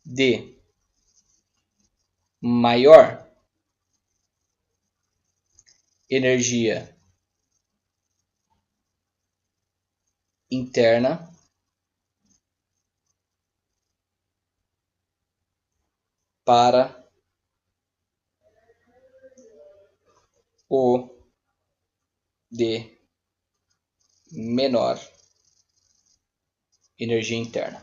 de maior energia interna para o de menor energia interna.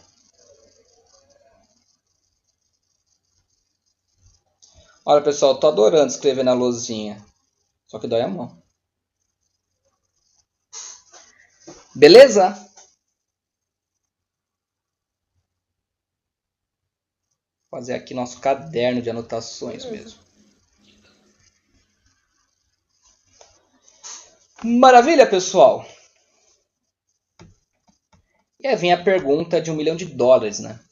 Olha, pessoal, tô adorando escrever na lousinha. Só que dói a mão. Beleza? Vou fazer aqui nosso caderno de anotações mesmo. Maravilha, pessoal! E aí vem a pergunta de $1 milhão, né?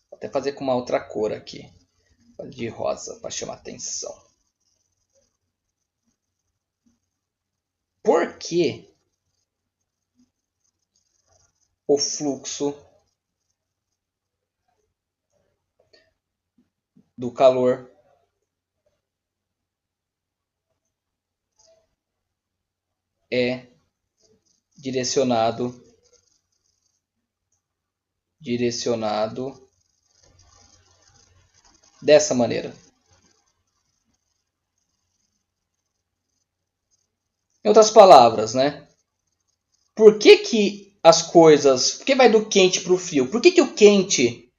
Vou até fazer com uma outra cor aqui. De rosa, para chamar atenção. Por que o fluxo do calor é direcionado dessa maneira? Em outras palavras, né? Por que as coisas... Por que vai do quente para o frio? Por que o quente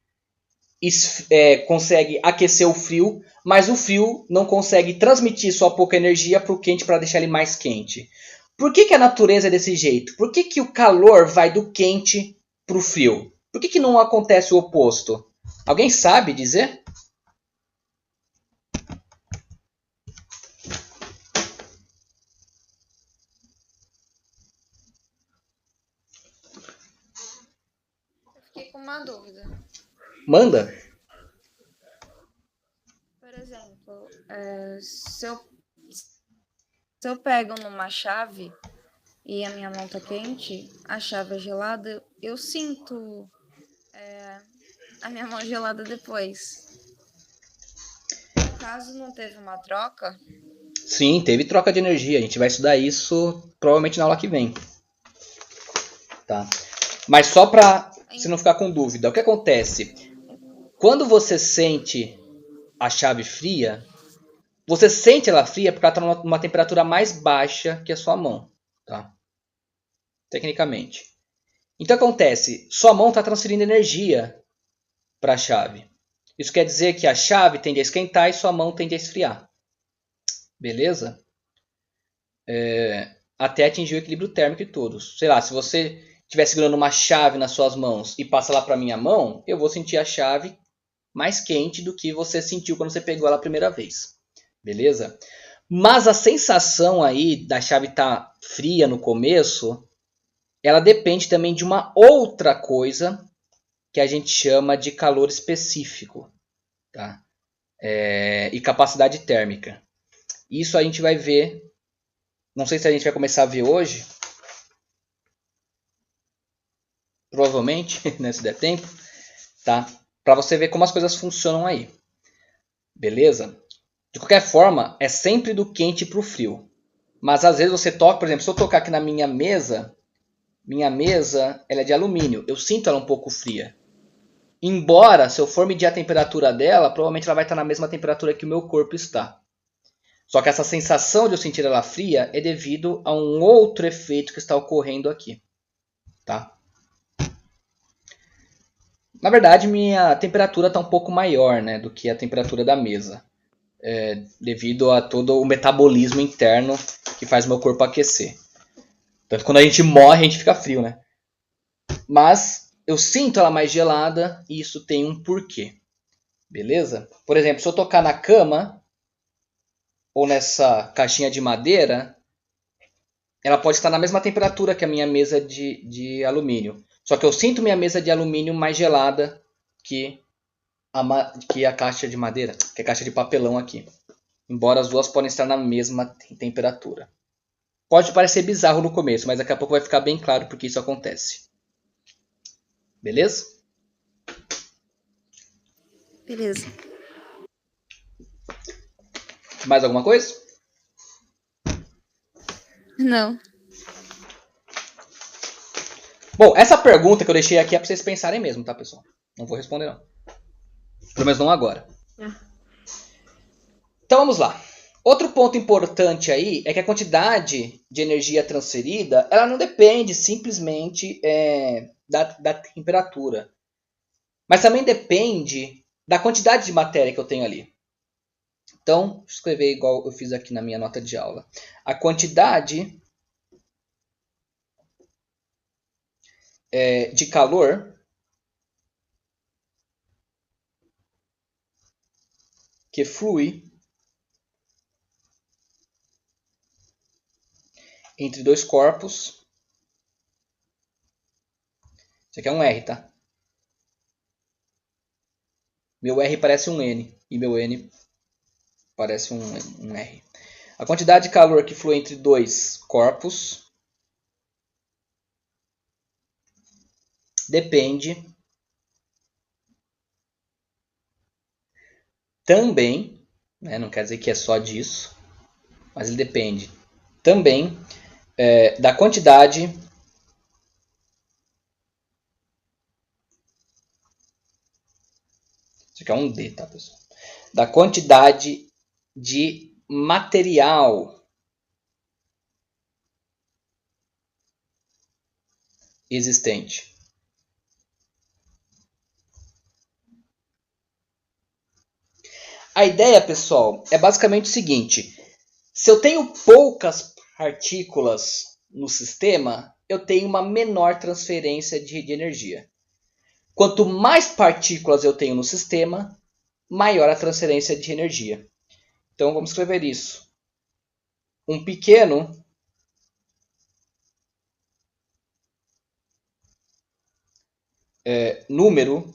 consegue aquecer o frio, mas o frio não consegue transmitir sua pouca energia para o quente para deixar ele mais quente. Por que a natureza é desse jeito? Por que o calor vai do quente para o frio? Por que não acontece o oposto? Alguém sabe dizer? Eu fiquei com uma dúvida. Manda. Por exemplo, se eu pego numa chave e a minha mão tá quente, a chave é gelada, eu sinto a minha mão gelada depois. No caso, não teve uma troca? Sim, teve troca de energia. A gente vai estudar isso provavelmente na aula que vem. Tá? Mas só para você não ficar com dúvida, o que acontece? Quando você sente a chave fria, você sente ela fria porque ela está numa temperatura mais baixa que a sua mão. Tá? Tecnicamente. Então acontece, sua mão está transferindo energia para a chave. Isso quer dizer que a chave tende a esquentar e sua mão tende a esfriar. Beleza? Até atingir o equilíbrio térmico de todos. Sei lá, se você estiver segurando uma chave nas suas mãos e passa lá para a minha mão, eu vou sentir a chave mais quente do que você sentiu quando você pegou ela a primeira vez. Beleza? Mas a sensação aí da chave estar fria no começo, ela depende também de uma outra coisa que a gente chama de calor específico, tá? E capacidade térmica. Isso a gente vai ver, não sei se a gente vai começar a ver hoje, provavelmente, né, se der tempo, tá? Para você ver como as coisas funcionam aí. Beleza? De qualquer forma, é sempre do quente para o frio. Mas às vezes você toca, por exemplo, se eu tocar aqui na minha mesa ela é de alumínio, eu sinto ela um pouco fria. Embora, se eu for medir a temperatura dela, provavelmente ela vai estar na mesma temperatura que o meu corpo está. Só que essa sensação de eu sentir ela fria é devido a um outro efeito que está ocorrendo aqui. Tá? Na verdade, minha temperatura está um pouco maior, né, do que a temperatura da mesa. Devido a todo o metabolismo interno que faz meu corpo aquecer. Tanto que quando a gente morre, a gente fica frio, né? Mas eu sinto ela mais gelada e isso tem um porquê. Beleza? Por exemplo, se eu tocar na cama ou nessa caixinha de madeira, ela pode estar na mesma temperatura que a minha mesa de alumínio. Só que eu sinto minha mesa de alumínio mais gelada que a caixa de madeira, que é a caixa de papelão aqui. Embora as duas podem estar na mesma temperatura. Pode parecer bizarro no começo, mas daqui a pouco vai ficar bem claro porque isso acontece. Beleza? Beleza. Mais alguma coisa? Não. Bom, essa pergunta que eu deixei aqui é para vocês pensarem mesmo, tá, pessoal? Não vou responder, não. Pelo menos não agora. Então vamos lá. Outro ponto importante aí é que a quantidade de energia transferida ela não depende simplesmente da temperatura. Mas também depende da quantidade de matéria que eu tenho ali. Então, vou escrever igual eu fiz aqui na minha nota de aula. A quantidade de calor que flui entre dois corpos. Isso aqui é um R, tá? Meu R parece um N e meu N parece um R. A quantidade de calor que flui entre dois corpos depende também, né, não quer dizer que é só disso, mas ele depende também da quantidade isso aqui é um D, tá, pessoal? Da quantidade de material existente. A ideia, pessoal, é basicamente o seguinte. Se eu tenho poucas partículas no sistema, eu tenho uma menor transferência de energia. Quanto mais partículas eu tenho no sistema, maior a transferência de energia. Então vamos escrever isso. Um pequeno número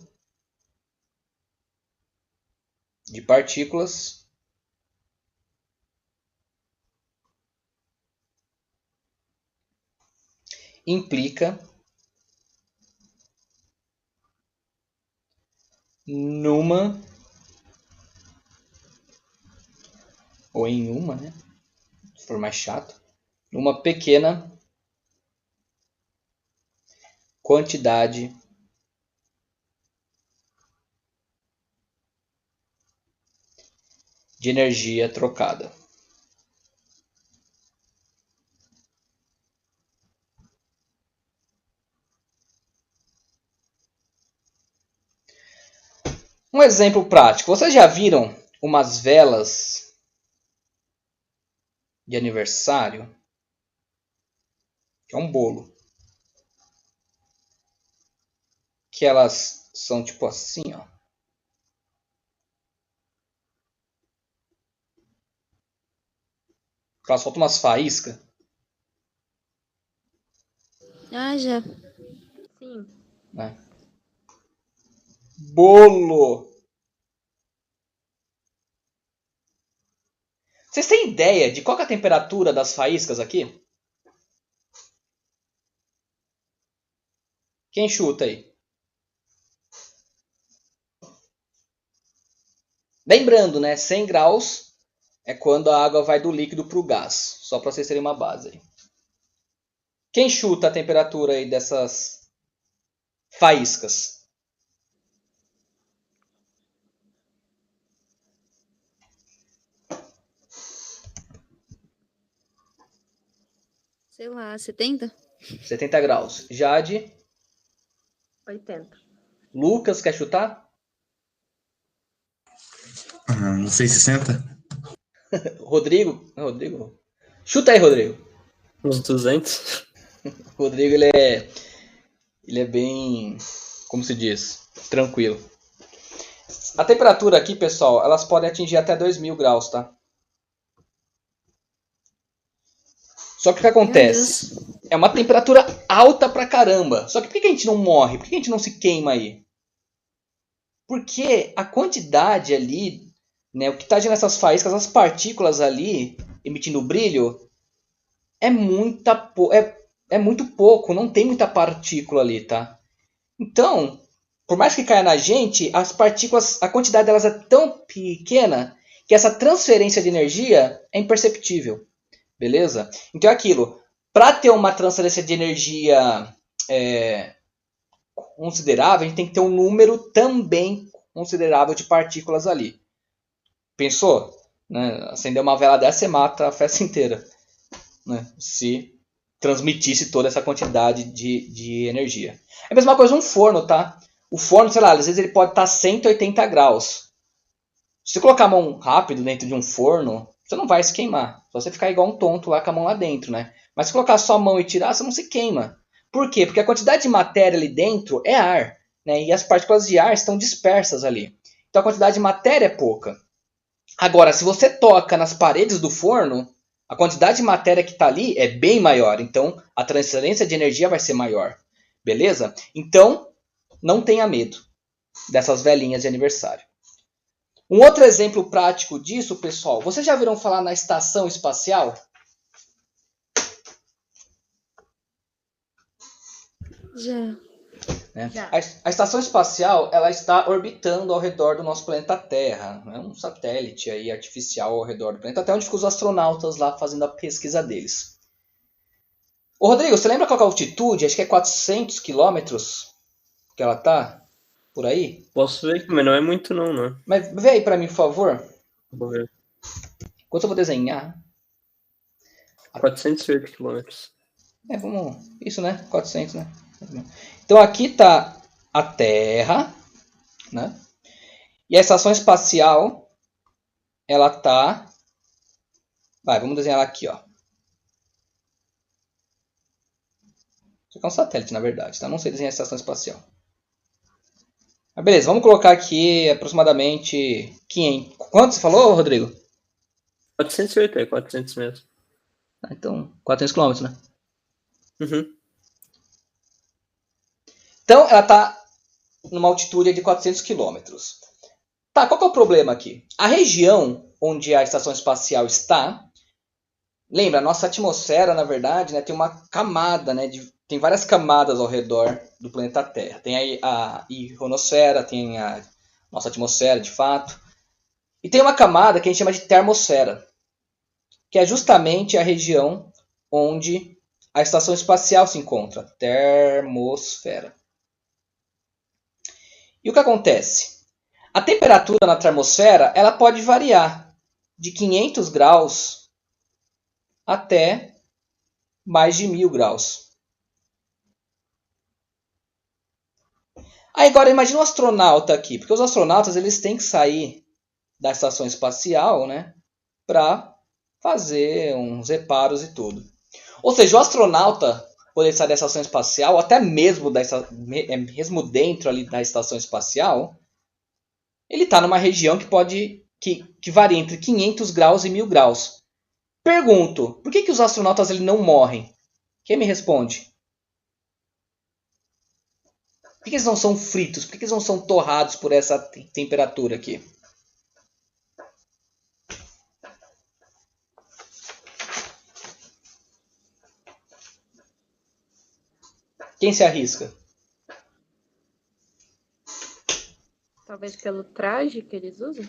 de partículas implica numa ou em uma, né? Se for mais chato, numa pequena quantidade de energia trocada. Um exemplo prático. Vocês já viram umas velas de aniversário? Que é um bolo. Que elas são tipo assim, ó. Elas soltam umas faíscas. Ah, já. Sim. Né? Bolo. Vocês têm ideia de qual é a temperatura das faíscas aqui? Quem chuta aí? Lembrando, né? 100 graus é quando a água vai do líquido para o gás. Só para vocês terem uma base aí. Quem chuta a temperatura aí dessas faíscas? Sei lá, 70? 70 graus. Jade? 80. Lucas, quer chutar? Não sei, 60? Rodrigo? Rodrigo? Chuta aí, Rodrigo. Uns 200. Rodrigo, ele é bem, como se diz, tranquilo. A temperatura aqui, pessoal, elas podem atingir até 2000 graus, tá? Só que o que acontece? É uma temperatura alta pra caramba. Só que por que a gente não morre? Por que a gente não se queima aí? Porque a quantidade ali, né, o que está gerando essas faíscas, as partículas ali, emitindo brilho, é muito pouco, não tem muita partícula ali, tá? Então, por mais que caia na gente, as partículas, a quantidade delas é tão pequena que essa transferência de energia é imperceptível, beleza? Então é aquilo, para ter uma transferência de energia considerável, a gente tem que ter um número também considerável de partículas ali. Pensou? Né? Acender uma vela dessa, você mata a festa inteira. Né? Se transmitisse toda essa quantidade de energia. É a mesma coisa um forno, tá? O forno, sei lá, às vezes ele pode estar a 180 graus. Se você colocar a mão rápido dentro de um forno, você não vai se queimar. Só você ficar igual um tonto lá com a mão lá dentro, né? Mas se colocar só a mão e tirar, você não se queima. Por quê? Porque a quantidade de matéria ali dentro é ar. Né? E as partículas de ar estão dispersas ali. Então a quantidade de matéria é pouca. Agora, se você toca nas paredes do forno, a quantidade de matéria que está ali é bem maior. Então a transferência de energia vai ser maior. Beleza? Então, não tenha medo dessas velinhas de aniversário. Um outro exemplo prático disso, pessoal, vocês já viram falar na estação espacial? Já. Né? Já. A estação espacial ela está orbitando ao redor do nosso planeta Terra. É um satélite aí artificial ao redor do planeta Terra, onde ficam os astronautas lá fazendo a pesquisa deles. Ô Rodrigo, você lembra qual é a altitude? Acho que é 400 quilômetros que ela tá por aí. Posso ver, mas não é muito não, né? Mas vê aí para mim, por favor. Vou ver. Enquanto eu vou desenhar. 408 quilômetros. Vamos... Isso, né? 400, né? Então aqui está a Terra, né? E a estação espacial ela tá... vamos desenhar ela aqui, ó. Isso aqui é um satélite, na verdade, tá? Não sei desenhar a estação espacial. Mas beleza, vamos colocar aqui aproximadamente 500. Quanto você falou, Rodrigo? 480, 400 mesmo. Então, 400 km, né? Uhum. Então, ela está numa altitude de 400 km. Tá, qual que é o problema aqui? A região onde a estação espacial está... Lembra, a nossa atmosfera, na verdade, né, tem uma camada, né, tem várias camadas ao redor do planeta Terra. Tem aí a ionosfera, tem a nossa atmosfera, de fato. E tem uma camada que a gente chama de termosfera, que é justamente a região onde a estação espacial se encontra. Termosfera. E o que acontece? A temperatura na termosfera ela pode variar de 500 graus até mais de 1000 graus. Aí agora imagina um astronauta aqui, porque os astronautas eles têm que sair da estação espacial, né, para fazer uns reparos e tudo. Ou seja, o astronauta poder sair da estação espacial, até mesmo dentro ali da estação espacial, ele está numa região que varia entre 500 graus e 1000 graus. Pergunto, por que os astronautas ele não morrem? Quem me responde? Por que eles não são fritos? Por que eles não são torrados por essa temperatura aqui? Quem se arrisca? Talvez pelo traje que eles usam?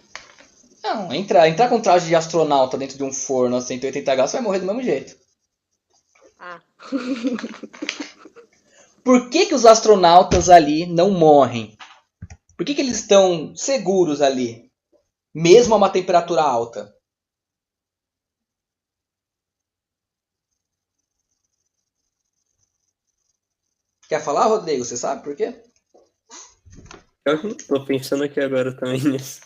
Não, entrar com traje de astronauta dentro de um forno a 180 graus, você vai morrer do mesmo jeito. Ah. Por que os astronautas ali não morrem? Por que eles estão seguros ali, mesmo a uma temperatura alta? Quer falar, Rodrigo? Você sabe por quê? Eu tô pensando aqui agora também nisso.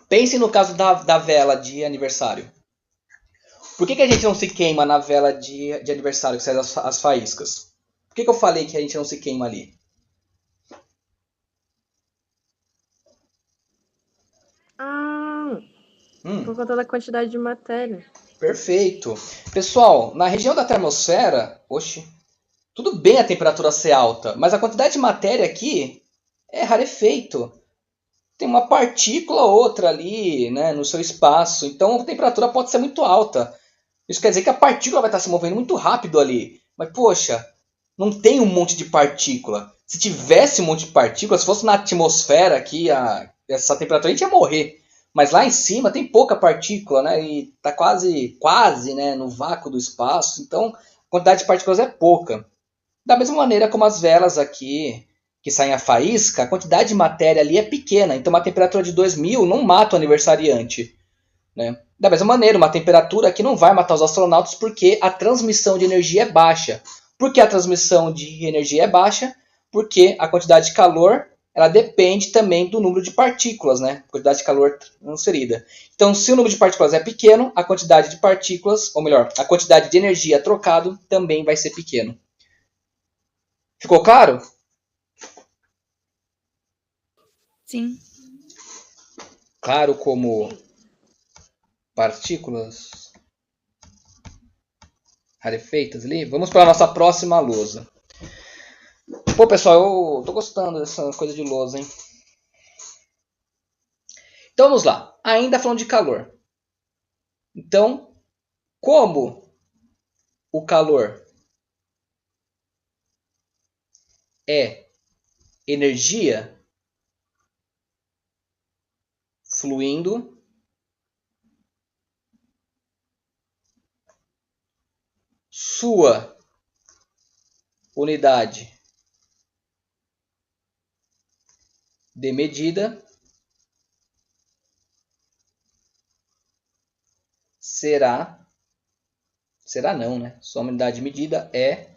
Pense no caso da vela de aniversário. Por que a gente não se queima na vela de aniversário que sai as faíscas? Por que eu falei que a gente não se queima ali? Por conta da quantidade de matéria. Perfeito. Pessoal, na região da termosfera, tudo bem a temperatura ser alta, mas a quantidade de matéria aqui é rarefeito. Tem uma partícula ou outra ali, né, no seu espaço, então a temperatura pode ser muito alta. Isso quer dizer que a partícula vai estar se movendo muito rápido ali. Mas, poxa, não tem um monte de partícula. Se tivesse um monte de partícula, se fosse na atmosfera aqui, essa temperatura, a gente ia morrer. Mas lá em cima tem pouca partícula, né? E está quase, né, no vácuo do espaço. Então, a quantidade de partículas é pouca. Da mesma maneira como as velas aqui, que saem a faísca, a quantidade de matéria ali é pequena. Então, uma temperatura de 2000 não mata o aniversariante, né? Da mesma maneira, uma temperatura aqui não vai matar os astronautas porque a transmissão de energia é baixa. Por que a transmissão de energia é baixa? Porque a quantidade de calor ela depende também do número de partículas, né? Quantidade de calor transferida. Então, se o número de partículas é pequeno, a quantidade de partículas, ou melhor, a quantidade de energia trocado também vai ser pequeno. Ficou claro? Sim. Claro como partículas rarefeitas ali. Vamos para a nossa próxima lousa. Pô, pessoal, eu tô gostando dessa coisa de lousa, hein? Então vamos lá. Ainda falando de calor. Então, como o calor é energia fluindo sua unidade de medida será não, né? Sua unidade de medida é...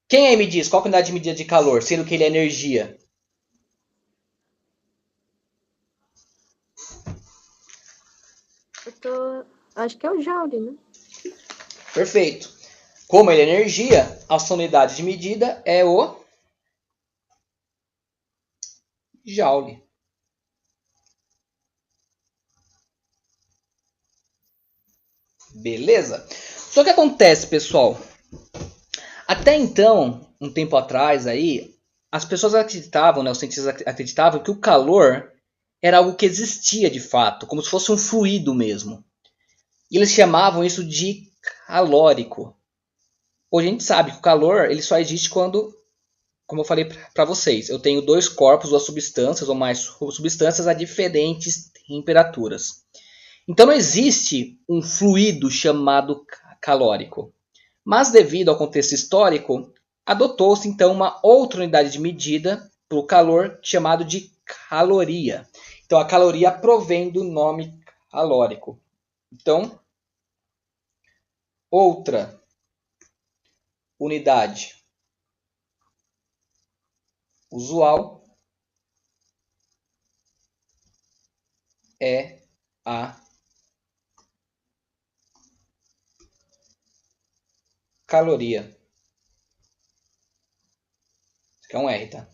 Quem aí me diz qual é a unidade de medida de calor, sendo que ele é energia? certo, acho que é o Joule, né? Perfeito. Como ele é energia, a sua unidade de medida é o Joule. Beleza? Só que acontece, pessoal. Até então, um tempo atrás aí, as pessoas acreditavam, né, os cientistas acreditavam que o calor era algo que existia de fato, como se fosse um fluido mesmo. E eles chamavam isso de calórico. Hoje a gente sabe que o calor ele só existe quando, como eu falei para vocês, eu tenho dois corpos, duas substâncias ou mais substâncias a diferentes temperaturas. Então não existe um fluido chamado calórico. Mas devido ao contexto histórico, adotou-se então uma outra unidade de medida para o calor chamado de caloria. Então a caloria provém do nome calórico. Então, outra unidade usual é a caloria. Isso aqui é um R, tá?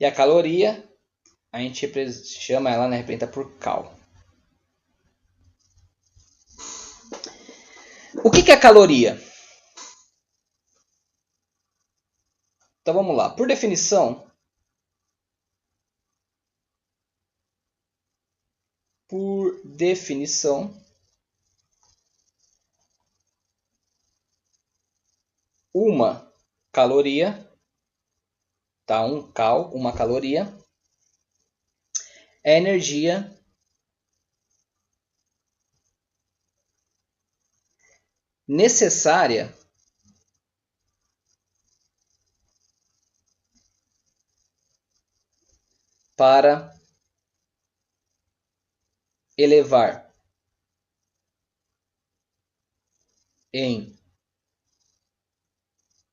E a caloria, a gente chama ela, né, representa por cal. O que é a caloria? Então vamos lá. Por definição, uma caloria, tá? Um cal, uma caloria, é energia necessária para elevar em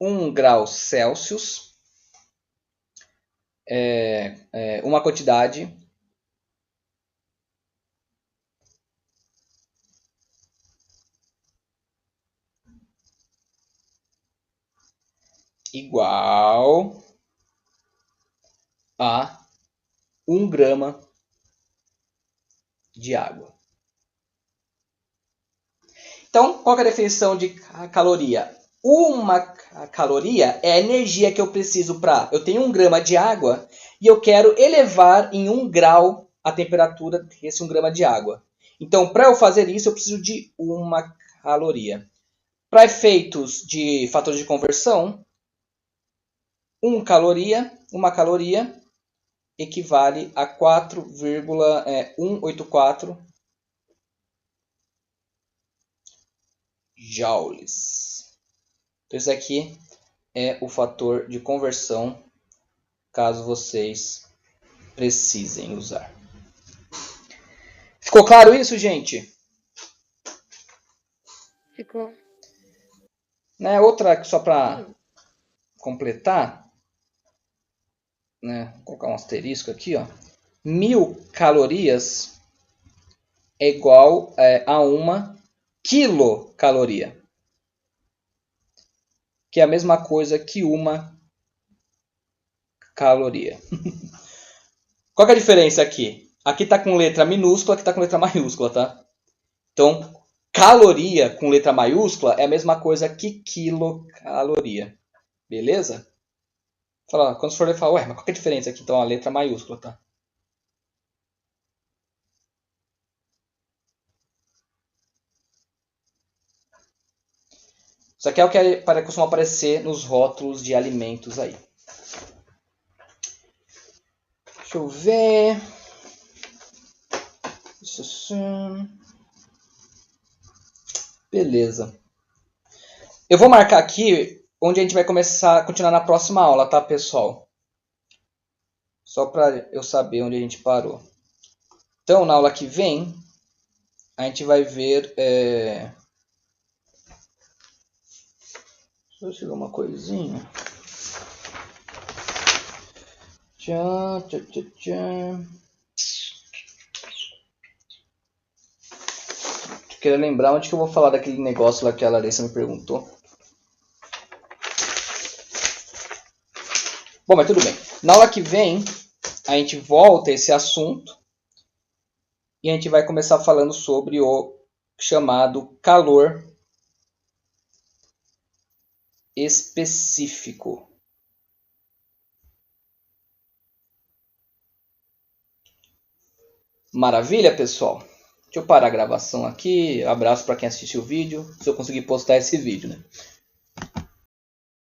1 grau Celsius uma quantidade igual a 1 grama de água. Então, qual é a definição de caloria? Uma caloria é a energia que eu preciso para... Eu tenho 1 grama de água e eu quero elevar em 1 grau a temperatura desse 1 grama de água. Então, para eu fazer isso, eu preciso de 1 caloria. Para efeitos de fatores de conversão, 1 caloria, 1 caloria equivale a 4,184 joules. Então, isso aqui é o fator de conversão, caso vocês precisem usar. Ficou claro isso, gente? Ficou. Né? Outra, só para completar, né? Vou colocar um asterisco aqui, ó. 1000 calorias é igual a 1 quilocaloria, que é a mesma coisa que 1 caloria. Qual que é a diferença aqui? Aqui está com letra minúscula, aqui está com letra maiúscula, tá? Então, caloria com letra maiúscula é a mesma coisa que quilocaloria. Beleza? Fala, quando for ler, fala, ué, mas qual que é a diferença aqui? Então, a letra maiúscula, tá? Isso aqui é o que costuma aparecer nos rótulos de alimentos aí. Deixa eu ver. Beleza. Eu vou marcar aqui onde a gente vai continuar na próxima aula, tá, pessoal? Só para eu saber onde a gente parou. Então, na aula que vem, a gente vai ver... Deixa eu chegar uma coisinha. Queria lembrar onde que eu vou falar daquele negócio lá que a Larissa me perguntou. Bom, mas tudo bem. Na aula que vem, a gente volta a esse assunto e a gente vai começar falando sobre o chamado calor específico. Maravilha, pessoal? Deixa eu parar a gravação aqui. Abraço para quem assistiu o vídeo. Se eu conseguir postar esse vídeo, né?